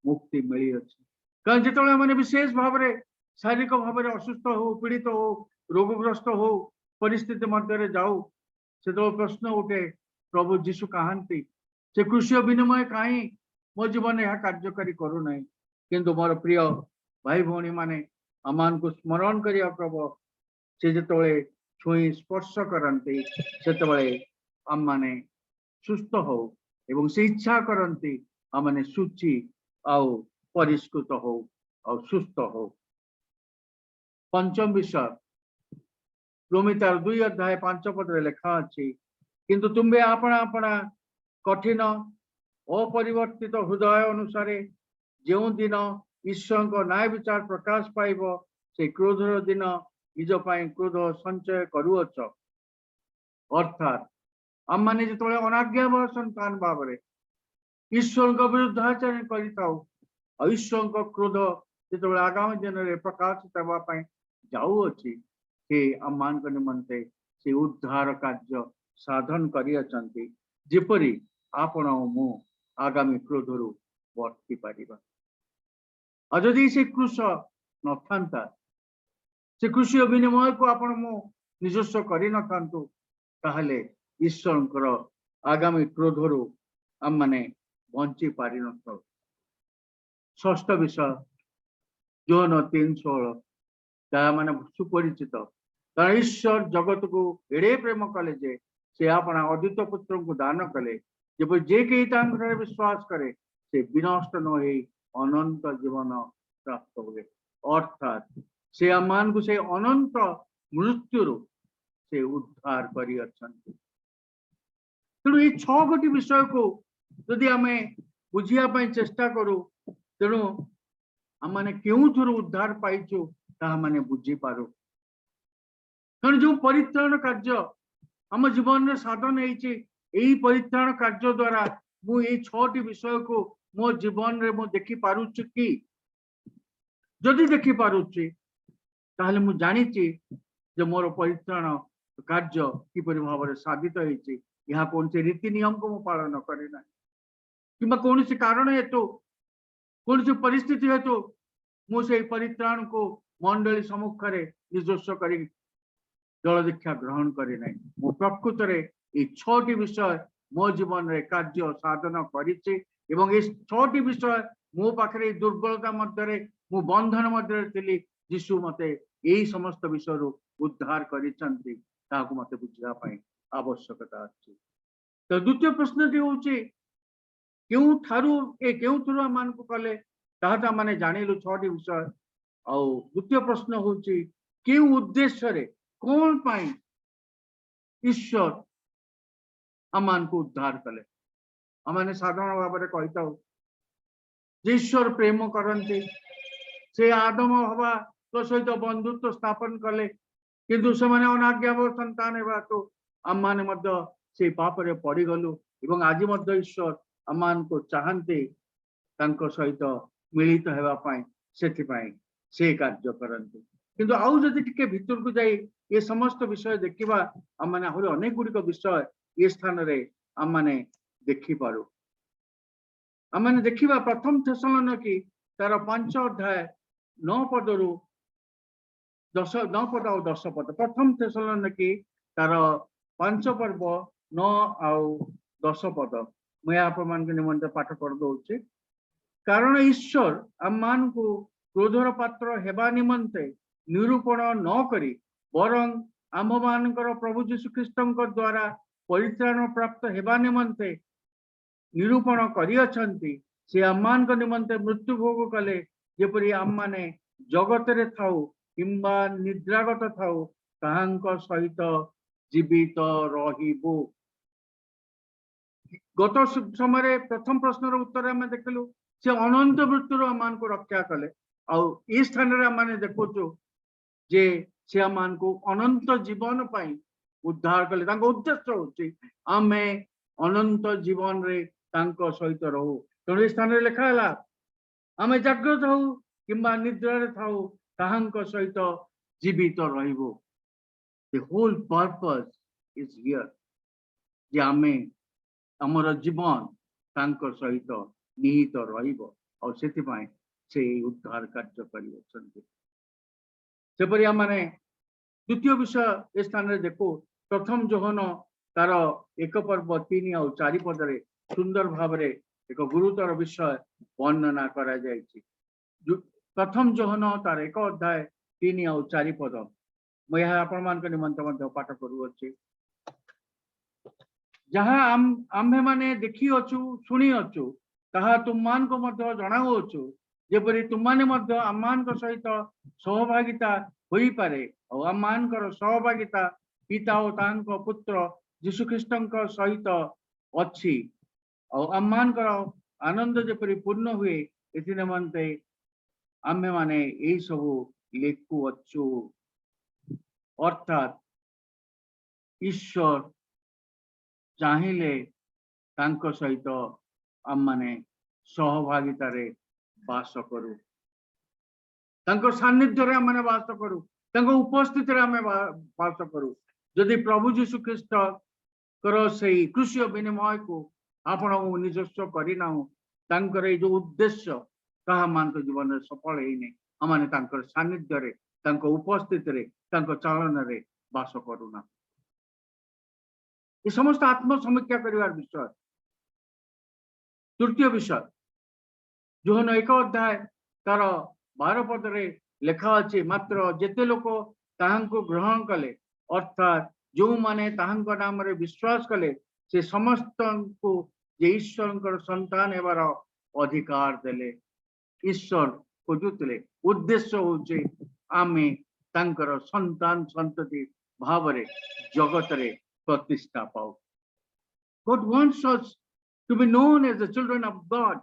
मुक्ति मिली अच्छी कारण जिते मैंने विशेष भाव रे शारीरिक भाव रे असुस्थ हो पीड़ित हो रोगग्रस्त हो परिस्थिति मध्य जाऊ से प्रश्न उठे प्रभु जीशु कहती से कृषि विनिमय कहीं मो जीवन यह कार्यकारी करूना किंतु मोर प्रिय भाई भौणी माने आमान को स्मरण करिया प्रभु से जिते छुई स्पर्श करती से आम माने सुस्थ हो एवं से इच्छा करती आम माने शुचि आउ परिष्कृत हो और सुस्थ हो। पंचम विषय रोमी 2 अध्याय 5 पद लिखा अच्छी किंतु तुम्बे आपना आपना कठिन अपरिवर्तित हृदय अनुसार जो दिन ईश्वर को न्याय विचार प्रकाश पाइब से क्रोधर दिन निज पाई क्रोध संचय करुअछ अर्थात आम माने जो अनाज्ञावह संतान भाव में ईश्वर को विरुद्धाचरण कर ईश्वर को क्रोध जो आगामी दिन में प्रकाशित होगापी जाऊँगी से आम मान निमंते से उद्धार कार्य साधन करी जेपरी आपण मु आगामी क्रोधरु वर्ती पारिबा। जदि से कृष न था से कृषि विनिमय को आपण मु निजस्व करी न थांतु ताहले ईश्वर आगामी क्रोधरु आम माने बंची पारि न था। षष्ठ विषय जोन 3:16 जहाँ माने सुपरिचित कारण ईश्वर जगत को एड़े प्रेम कले जे से अपना अद्वितीय पुत्र को दान कले जब जे कहीं विश्वास करे से विनष्ट न हो अनंत जीवन प्राप्त हुए अर्थात से आम को से अनंत मृत्यु से उद्धार करी अछंती। तेणु ये 6 गोटी विषय को यदि आम बुझिया चेष्टा करूँ तेणु आम मैंने क्यों थोर उद्धार पाइचु ता माने बुझी पारू कारण जो परित्राण कार्य आम जीवन में साधन यही परित्राण कार्य द्वारा मुझे 6टी विषय को मो जीवन में मु देखि पारुछि कि जदि देखि पारुछि ताहले मु जानी जे मोर परित्राण कार्य किपरि भाव में साबित होइछि यहाँ कौन से रीति नियम को मु पालन करे ना किंबा कौन से कारण हेतु कौन से परिस्थिति हेतु मुझे परित्राण को मंडली सम्मुख में निजस्व कर जल दीक्षा ग्रहण करे ना मु प्रकृत में ये 6टी विषय मो जीवन में कार्य साधन करिछि एवं ये 6टी विषय मो पाखरे दुर्बलता मध्य मु बंधन मध्य थिली यीशु मते यही समस्त विषय उद्धार करिसंती ताको मते बुझिया पई आवश्यकता अछि। तो द्वितीय प्रश्न होउछि केउ थारु मान को कले ताहा माने जानिलु 6टी विषय और द्वितीय प्रश्न होउछि केउ उद्देश्य रे कौन पाई ईश्वर आमान को उद्धार कले आम साधारण भाव में कहीता ईश्वर प्रेम करते से आदम हवा तो सहित बंधुत्व स्थापन कले किंतु से माने अनाज्ञावह संतान हेबा तो आम माने मध्य से पाप रे पड़ी गलु एवं आज मध्य ईश्वर आमान को चाहते तांको सहित मिलित हेबा पाई सेथिपाई से कार्य करते किंतु आउ जदि टिके भीतर को जाई ये समस्त विषय देखिबा आम माने आहुरी अनेक गुड़िक विषय ये स्थान रे आम माने देखि पारू आम माने देखिबा प्रथम थेसलोनिकी तार 5 अध्याय 9 पदरु 9 पद और 10 पद प्रथम थेसलोनिकी तार 5 पर्व 9 आउ 10 पद मैं आप मान के निमंते पाठ कर दउछि कारण ईश्वर आम मान को क्रोधर पात्र हेबा निमंते निरूपण न करी वरं आम मानकर प्रभु जीशु ख्रीष्ट द्वारा परित्राण प्राप्त हेबा निमंते निरूपण करिअछंती से आम निमंते मृत्यु भोग कले जेपरि आम माने जगत रे थाउ किंबा निद्रागत थाउ ताहांक सहित जीवित रहिबो। गत समय प्रथम प्रश्नर उत्तर आम देखलु से अनंत मृत्यु आम को रक्षा कले आई स्थान रे देखु जे से आम को अनंत जीवन पाई उद्धार कले। उद्देश्य होची आमे अनंत जीवन रे तांको सहित रहू। तेणु स्थान रे लिखा है आमे जागृत हो किंबा निद्रा थाऊ ताहांको सहित जीवित रहिबो। The whole purpose is here जे आमे हमर जीवन तांको सहित निहित रहिबो और सेति पाए से उद्धार कार्य करिवछन्ते। सेपरि आमाने द्वितीय विषय स्थान रे देखो प्रथम जोहन तार 1 पर्व 3 और 4 पदरे सुंदर भाव रे एक गुरुतर विषय वर्णना करा जायछि। प्रथम जोहन तार 1 अध्याय 3 और 4 पद मैं आपण मान निमंत्र पाठ करूँ। जहाँ आम्भे माने देखी अच्छु शुणी अच्छु ताहा तुम मान को मध्य जनाऊछु जेपरि तुम माने मध्य आमान को सहित सहभागिता होई पारे और आमान को सहभागिता पिता और तांको पुत्र यीशु ख्रीष्टଙ୍କ सहित अछि और आमान को आनंद जेपरि पूर्ण हुए एथि निमंते आम्भे माने एई सब लेखु अच्छु। अर्थात ईश्वर चाहिए तांको सहित आम माने सहभागिता रे वास करू तांको सान्निध्य रे आम वास करू तांको उपस्थिति रे आम वास करू। जदि प्रभु यीशु ख्रीष्ट कर से कृष्य विनिमय को आपण निजस्व करना तांकर जो उद्देश्य ताहा मान जीवन सफल होने आम तांकर सान्निध्य रे तांको उपस्थिति रे तांको चालन रे वास करूना। ये समस्त आत्म समीक्षा करिवार विषय। तृतीय विषय जोहन 1 अध्याय तार 12 पदरे लेखा अछि मात्र जेते लोक ताहांको ग्रहण कले अर्थात जो माने ताहांको नाम रे विश्वास कले से समस्त को ईश्वर संतान हेबार अधिकार देले। ईश्वर खोजुतले उद्देश्य होचे आमे तांकर संतान संतति भाव रे जगत रे प्रतिष्ठा पाओ। God wants us to be known as the children of God.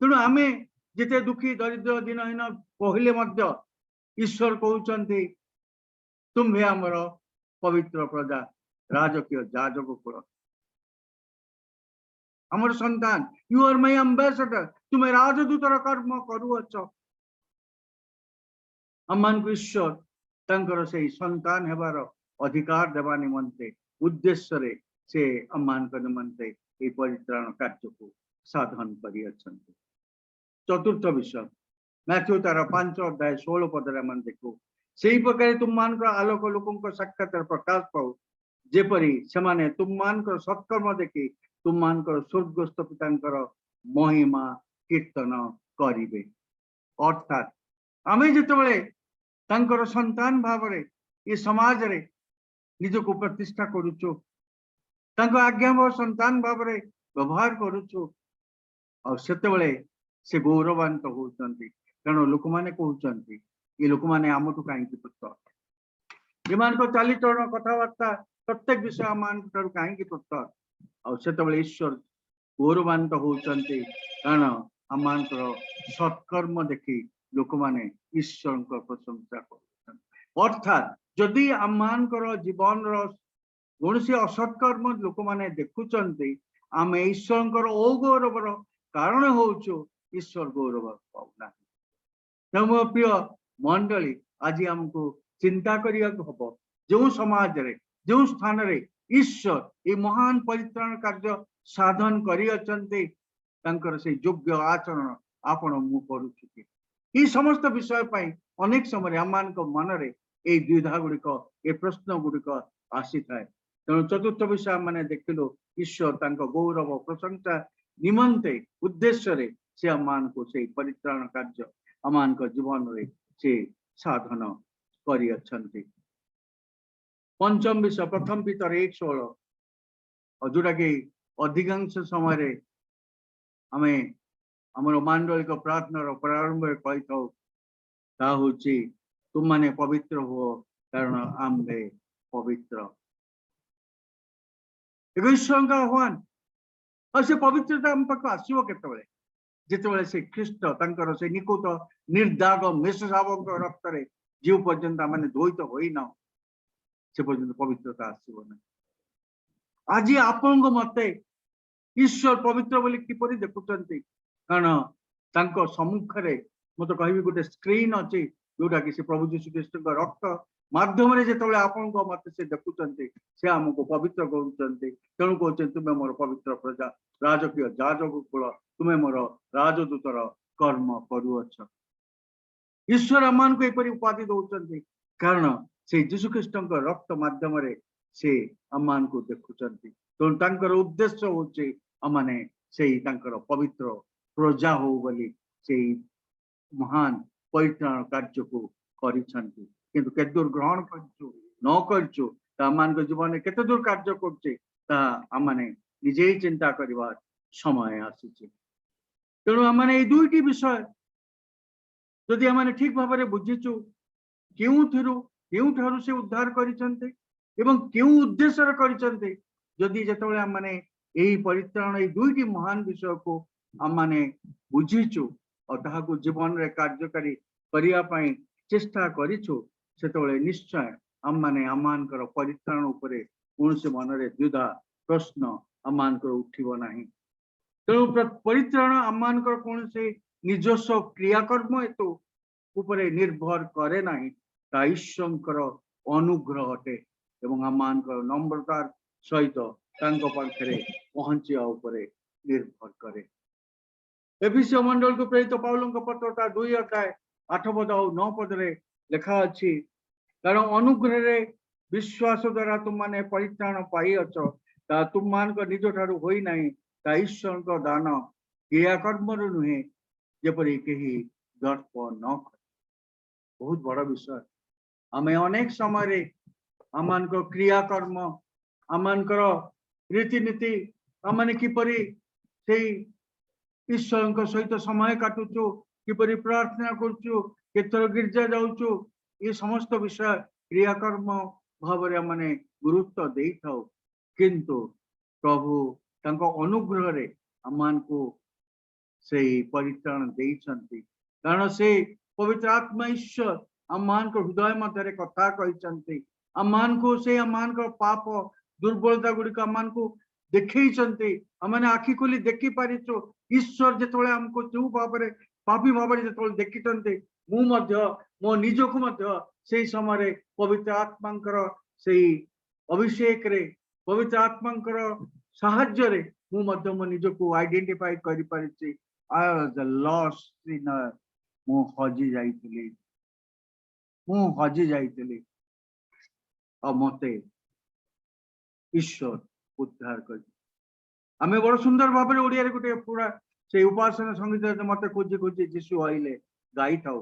तेणु आमे जिते दुखी दरिद्र दिनहीन कहले मध्य ईश्वर कहउचंती तुम्भे हमर पवित्र प्रजा राजकीय जाजक कुल हमर संतान यू आर माय एम्बेसडर तुम्हें राजदूतर कर्म करूअछ। अमान को ईश्वर तांकर से संतान हेबार अधिकार देवा निमंते उद्देश्य रे से अमान को निमंते ए परित्राण कार्य को साधन करी अछंती। चतुर्थ विषय मैथ्यू तार 5 अध्याय 16 पदरे मन देखो सेही प्रकार तुम मान को आलोक लोकंक साक्षात प्रकाश पाओ जेपरी सेमाने तुम मान को सत्कर्म देखि तुम मान को स्वर्गस्थ पितांकर महिमा कीर्तन करिवे। अर्थात आमे जेतेबेले तांकर संतान भाव रे ये समाज रे निजको प्रतिष्ठा करूचो तांको आज्ञा संतान भाव रे व्यवहार करूचो और सेतेबेले से गौरवान्वित होउचंती कारण लोक माने कहउचंती ये लोक माने आमटु काई की पुत्र जेमान को चालीचरण कथावार्ता प्रत्येक विषय आमान को काई की पुत्र और सेतेबेले ईश्वर गौरवान्वित होउचंती कारण आमान को सत्कर्म देखि लोक माने ईश्वर को प्रशंसा करूचंती। अर्थात जदि आमान को जीवन रो कौन असत्कर्म लोक मैंने देखुंत आम ईश्वर अगौरवर कारण होचु ईश्वर गौरव पाऊना। मो प्रिय मंडली आज आमको चिंता करिया हम जो समाज रे जो स्थान रे ईश्वर ये महान परित्राण कार्य साधन कर से योग्य आचरण आपण मु करूछि ये समस्त विषय पाई अनेक समय आम मन रे ए द्विधा गुड़िक ए प्रश्न गुड़िक आसी थाए। तेणु चतुर्थ विषय मैंने देखिलु ईश्वर तांको गौरव प्रशंसा निमंते उद्देश्य रे से आमान को से परित्राण कार्य आमान को जीवन रे से साधन करी अछंती। पंचम विषय प्रथम पीतर 1:16 और जोटा कि अधिकांश समय आमे हमर मांडलिक प्रार्थना प्रारंभ कही था तुम माने पवित्र हो कारण आम्भे पवित्र ईश्वर का आह्वान और से पवित्रता हम पाक आसीबो केतबेले जेतबेले से ख्रीष्ट तांकर से निकुत निर्दाग मेषशावक रक्त रे जीव पर्यंत माने द्वैत होई ना से पर्यंत पवित्रता आसीबो ना आज आपण मते ईश्वर पवित्र बोली किपरि देखुचंती कारण तांको सम्मुख रे मते कहबी गोटे स्क्रीन अछि जोटा कि से प्रभु यीशु ख्रीष्ट का रक्त माध्यम रे जेतबेले आपण मते से देखुचंती से हमको पवित्र करूचंती तेणु कहते तुमे मोर पवित्र प्रजा राजकीय जाजक कुल तुमे मोर राजदूतर कर्म करूअछ ईश्वर आमान को एपरि उपाधि दउचंती कारण से यीशु ख्रीष्ट रक्त माध्यम रे से आमान को देखुचंती तेणु तांकर उद्देश्य होचे आमाने सेही तांकर पवित्र प्रजा हो बोली सेही महान परित्राण कार्य को करिसंती किंतु केदूर ग्रहण करछु न करछु मान को जीवन केते दूर कार्य करछे ता आमाने निजे ही चिंता करिवार समय आसीचे तेणु आमाने ए दुईटी विषय जदि आमाने ठीक भाव में बुझीचु केउठारु से उद्धार करिसंते एवं केउ उद्देश्य करिसंते जदि जेतबेले आमाने एही परित्राण ए दुईटी महान विषय को आमाने बुझीचु और ताहाको जीवन रे कार्यकारी करिया पई चेष्टा करिछु सेतबेले निश्चय आमाने आमानकर परित्राण उपरे कौनसी मन रे द्विधा प्रश्न आमानकर उठिबो नाही तेणु परित्राण आमानकर कौनसी निजस्व क्रियाकर्म हेतु उपरे निर्भर करे नाही ता ईश्वरकर अनुग्रह अटे एवं आमानकर नम्रतार सहित तांको पाखरे पहुंचिया उपरे निर्भर करे एफिसी मंडल को प्रेरित पाउलଙ୍କ पत्रटा 2 अध्याय 8 पद और 9 पद रे लिखा अछि कारण अनुग्रह रे विश्वास द्वारा तुम माने परित्राण पाई अछ ता तुम मान को निज ठारू होई नाही ता ईश्वर को दान क्रियाकर्म रु नुहे जेपरि केही दर्प न करे बहुत बड़ा विषय आमे अनेक समय रे आमान को क्रियाकर्म आमान को रीतिनीति आमाने किपरि सेही ईश्वर सहित समय काटुचु किपरि प्रार्थना करूचु केतर गिरजा जाउचु ये समस्त विषय क्रियाकर्म भाव माने गुरुत्व दे थाउ किंतु प्रभु तांको अनुग्रह रे आमान को से परित्राण देइछंती कारण से पवित्र आत्मा ईश्वर आमान को हृदय मध्य कथा कहिसंती आमान को से आमान को पाप दुर्बलता गुड़िक आमान को देखैछंती आमाने आखि खोली देखि पारिचो ईश्वर जेतबेले हमको जो भाव रे पापी भाव रे जेतबेले देखितंते मु मध्य मो निजको मध्य से समय पवित्र आत्मांकर से अभिषेक रे पवित्र आत्मांकर साहाय्य रे मु मध्य मो निजको आइडेंटिफाई करि परिछि I was the lost sinner मु हजी जाइतली और मते ईश्वर उद्धार कर आमे बड़ सुंदर भाव में ओडिया रे गोटे पूरा से उपासना संगीत मते खोजी खोजी जीशु आइले गाई थाउ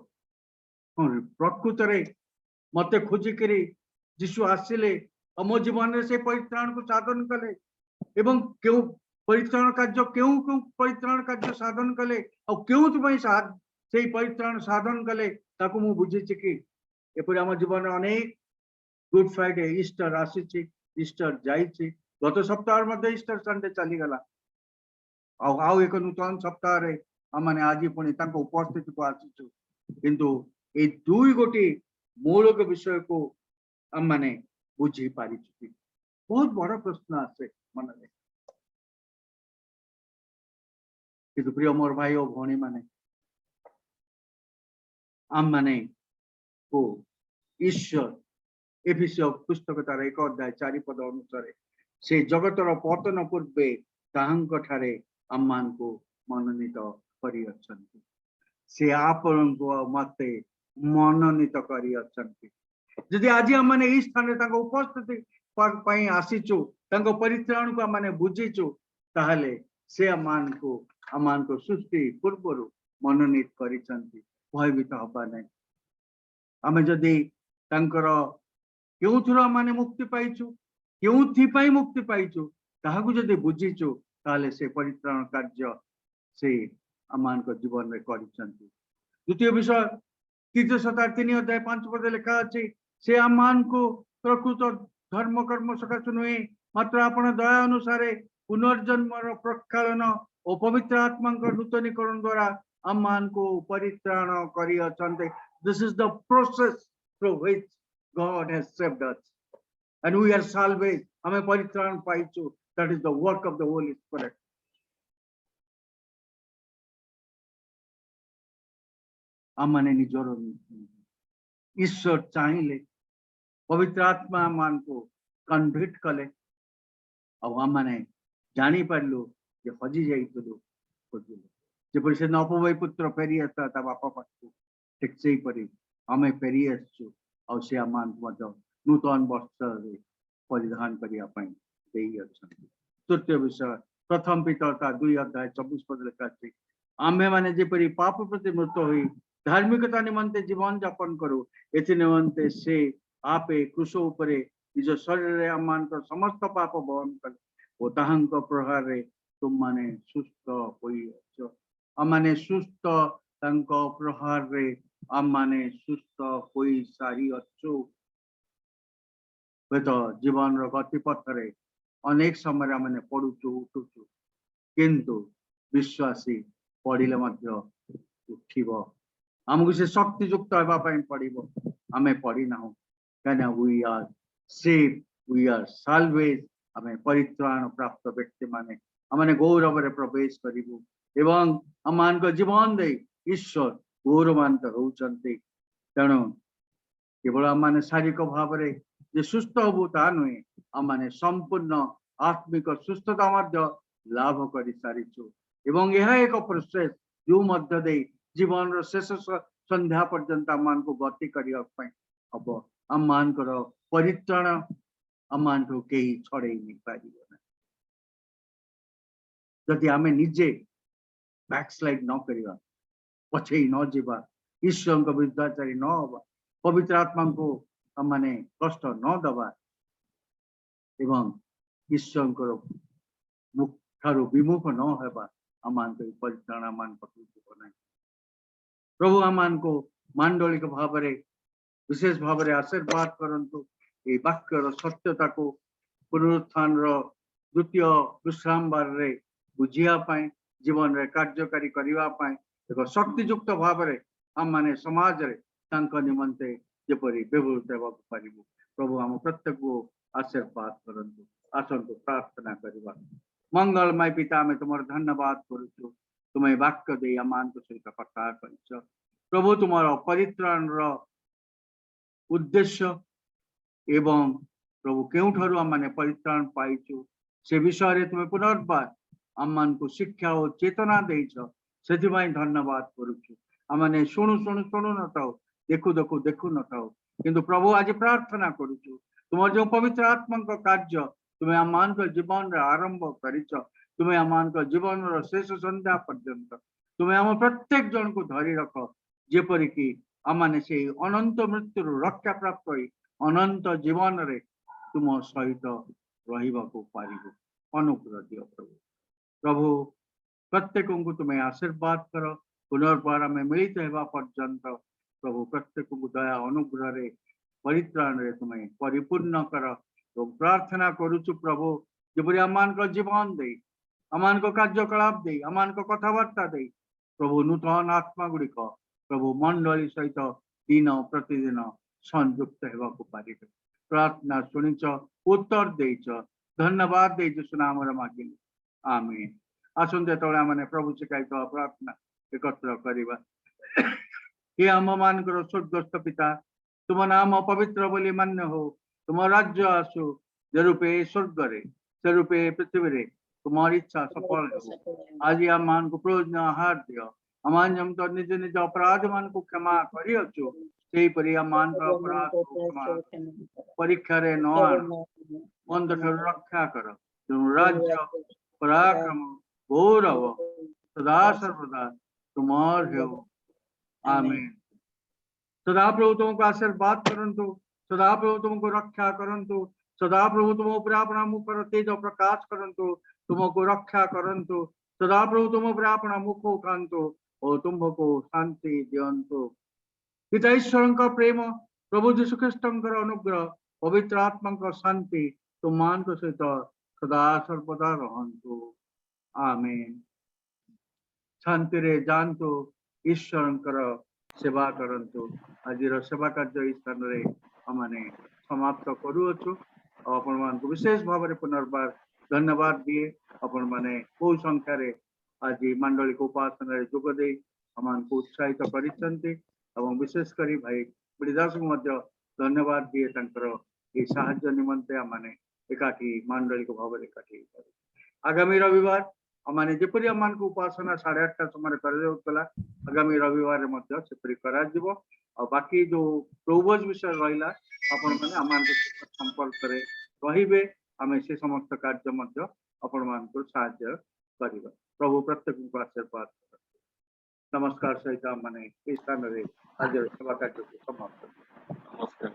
प्रकृत रे मते खोजी करी जीशु आसिले और मो जीवन से परित्राण को साधन कले एवं क्यों परित्राण कार्य साधन कले और क्यों से परित्राण साधन कले ताको मु बुझीछि कि एपरि हम जीवन अनेक गुड फ्राइडे ईस्टर आसीछि ईस्टर जाइछि गत सप्ताह मध्य ईस्टर संडे चली गला आउ एक नूतन सप्ताह रे हमने आज पुणी तांको उपस्थिति को आसीछु किंतु ए दुई गोटी मूलक विषय को हम माने बुझी पारी चुकी बहुत बड़ा प्रश्न आसे मन में किंतु प्रिय मोर भाई और भौणी माने हम माने को ईश्वर एफिसी पुस्तक तार 1 अध्याय 4 पद अनुसार से जगतर पतन पूर्वे ताहांक ठारे आमान को मनोनीत करी अछंती से आपन को मते मनोनीत करी अछंती यदि आज हम माने ई स्थान रे तांको उपस्थिति पई आसीचु तांको परित्राण को माने बुझीचु ताहले से आमान को सृष्टि पूर्वरु मनोनीत करिसंती भयभीत हबा नै आमे जदि तांकर केउथुर माने मुक्ति पाइचु केउथि पई मुक्ति पाइचु ताहाकु जदि बुझीचु ताहले से परित्राण कार्य से आमान को जीवन में करिसंती द्वितीय विषय तीसरे शताब्दी 3 अध्याय 5 पद लिखा अछि से आमान को प्रकृत धर्म कर्म सकाशे नुहे मात्र आपण दया अनुसार पुनर्जन्म प्रक्षालन और पवित्र आत्मा नूतनीकरण द्वारा आम मान को परित्राण करी अछंते। This is the process through which God has saved us, and we are salvaged. हमें परित्राण पाइछु। That is the work of the Holy Spirit. आमने निजर ईश्वर चाहिए पवित्र आत्मा मान को कन्वर्ट कले और आमने जानी पारलु जे हजि जाइतलु खोजिलु जेपरि से नपवै पुत्र फेरी आसा ता बापा पाखु ठीक सेही परि आमे फेरी आसछु और से आमान मध्य नूतन वस्त्र रे परिधान करिया पई देई अछंती। तृतीय विषय प्रथम पितरता 2 अध्याय 24 पद लिखा अछि आमे माने जेपरि पाप प्रति मृत होई धार्मिकता निमंते जीवन यापन करू एथि निमंते से आपे क्रूस उपरे निज शरीर रे आमान समस्त पाप वहन कले ओ ताहांक प्रहार रे तुम माने सुस्थ होई अछ। आमाने सुस्थ तांक प्रहार रे आमाने सुस्थ होई सारी अछु। बेत जीवन रो गति पथ रे अनेक समय आमाने पडुचु उठुचु किंतु विश्वासी पडिले मध्य उठिबो आमको से शक्ति युक्त होगा पड़ो आम पढ़ी ना कहीं we are save we are salvage आम परित्राण प्राप्त व्यक्ति माने आमने गौरव रे प्रवेश करिबु एवं आम जीवन दे ईश्वर गौरवान्वित होउचंती। तेणु केवल आम शारीरिक भाव में जे सुस्थ हबु ता नुहे आम संपूर्ण आत्मिक सुस्थता लाभ कर सारीचु एवं यह एक प्रोसेस जो मध्य दे जीवन रो शेष संध्या पर्यंत आम को गति करने हम आम मान परित्राण आम कहीं छड़े नहीं पार जदि आम निजे बैकस्लाइड न करवा पछे न जीवा ईश्वर विरुद्धाचारी न हवा पवित्र आत्मा को आम माने कष्ट न दबा एवं ईश्वर मुख ठारू विमुख न होगा आम परित्राण आम ना। प्रभु आमान को मांडलिक भाव में विशेष भाव में आशीर्वाद करंतु ए वाक्यर सत्यता को पुनरुत्थान द्वितीय विश्राम बार रे बुझिया पाए जीवन रे कार्यकारी करिवा पाए एक शक्तियुक्त भाव में आम माने समाज रे तांको निमंते जेपरि व्यवहृत हेबाक पारिबु। प्रभु आम प्रत्येक को आशीर्वाद करंतु। आसंतु प्रार्थना करिवा। मंगलमय पिता में तुम धन्यवाद करुछु तुम्हें वाक्य दे आमान सहित कथा कर प्रभु तुम्हारा परित्राण उद्देश्य एवं प्रभु केउठारु आम परित्राण पाइछु से विषय तुम्हें पुनर्बार आम को शिक्षा और चेतना देइछ सेथिबाई धन्यवाद करुछु। आमने शुणु शुणु शुणु न थाओ देखु देखु देखु न थाओ किंतु प्रभु आज प्रार्थना करुछु तुम जो पवित्र आत्मा का कार्य तुम्हें आमान जीवन रे आरंभ करिछ तुम्हें आमान जीवन शेष संध्या पर्यंत तुम्हें आम प्रत्येक जन को धरी रख जेपरि कि आमने से अनंत मृत्यु रक्षा प्राप्त होई अनंत जीवन रे तुम सहित रहिबाको पारिबो अनुग्रह दियो प्रभु। प्रभु प्रत्येक को तुम्हें आशीर्वाद कर पुनर्बार में मिलित हेबा पर्यंत प्रभु प्रत्येक को दया अनुग्रह रे परित्राण रे तुम्हें परिपूर्ण कर तो प्रार्थना करुचु प्रभु जेपरि आमान जीवन दे आमान कार्यकलाप दे आमान कथबार्ता दे प्रभु नूतन आत्मा गुड़िक प्रभु मंडली सहित दिन प्रतिदिन संयुक्त हेबाकु पारिबे प्रार्थना शुणिच उत्तर देइच धन्यवाद देइच सुनाम मागिली आमीन। आसंते तले माने प्रभु शिखाइता प्रार्थना एकत्र करिबा। हे आम मानकर स्वर्गस्थ पिता तुम नाम पवित्र बोली मान्य हो तुम राज्य आसु जेरूपे स्वर्ग रे सेरूपे पृथ्वी रे तुम्हारी इच्छा सफल हो। आज आम मान को प्रयोजन आहार दियो आमान जम तो निज निज अपराध मान को क्षमा करी अछु सेही परि आमान का अपराध को क्षमा परीक्षा रे न आन मंद ठार रक्षा कर तुम राज्य पराक्रम गौरव सदा सर्वदा तुम्हार हो आमीन। सदा प्रभु तुमको आशीर्वाद करंतु सदा प्रभु तुमको रक्षा करंतु सदा प्रभु तुम उपरे अपना मुख पर तेज प्रकाश करंतु तुमको रक्षा करंतु सदा प्रभु तुम उपरे अपना मुख उठांतु और तुमको शांति दियंतु। पिता ईश्वर का प्रेम प्रभु यीशु ख्रीष्ट अनुग्रह पवित्र आत्मा को शांति तुम मान को सहित सदा सर्वदा रहंतु आमेन। शांति रे जानतु ईश्वरंकर सेवा करंतु। आज सेवा कार्य स्थान रे हमने समाप्त करूछु। आपण मान को विशेष भाव में पुनर्बार धन्यवाद दिए। आपण माने बहु संख्या रे आज मंडलिक उपासना रे जोग दे हमन को उत्साहित करिसंती एवं विशेष करी भाई बलिदास को मध्य धन्यवाद दिए तंकर ए साहाय्य निमंते हमने एकाठी मंडलिक भाव रे एकाठी आगामी रविवार हमने जेपरि हमन को उपासना 8:30 समय कर जाउतला आगामी रविवार मध्य सेपरि करा जिवो। और बाकी जो प्रभुज विषय रहिला आपण माने हमन को संपर्क करे रहिबे। हमें से समस्त कार्य मध्य आपण मान को साहाय्य करिबा। प्रभु प्रत्येक को आशीर्वाद नमस्कार सहित माने इस स्थान रे आज सेवा कार्य को समाप्त। नमस्कार।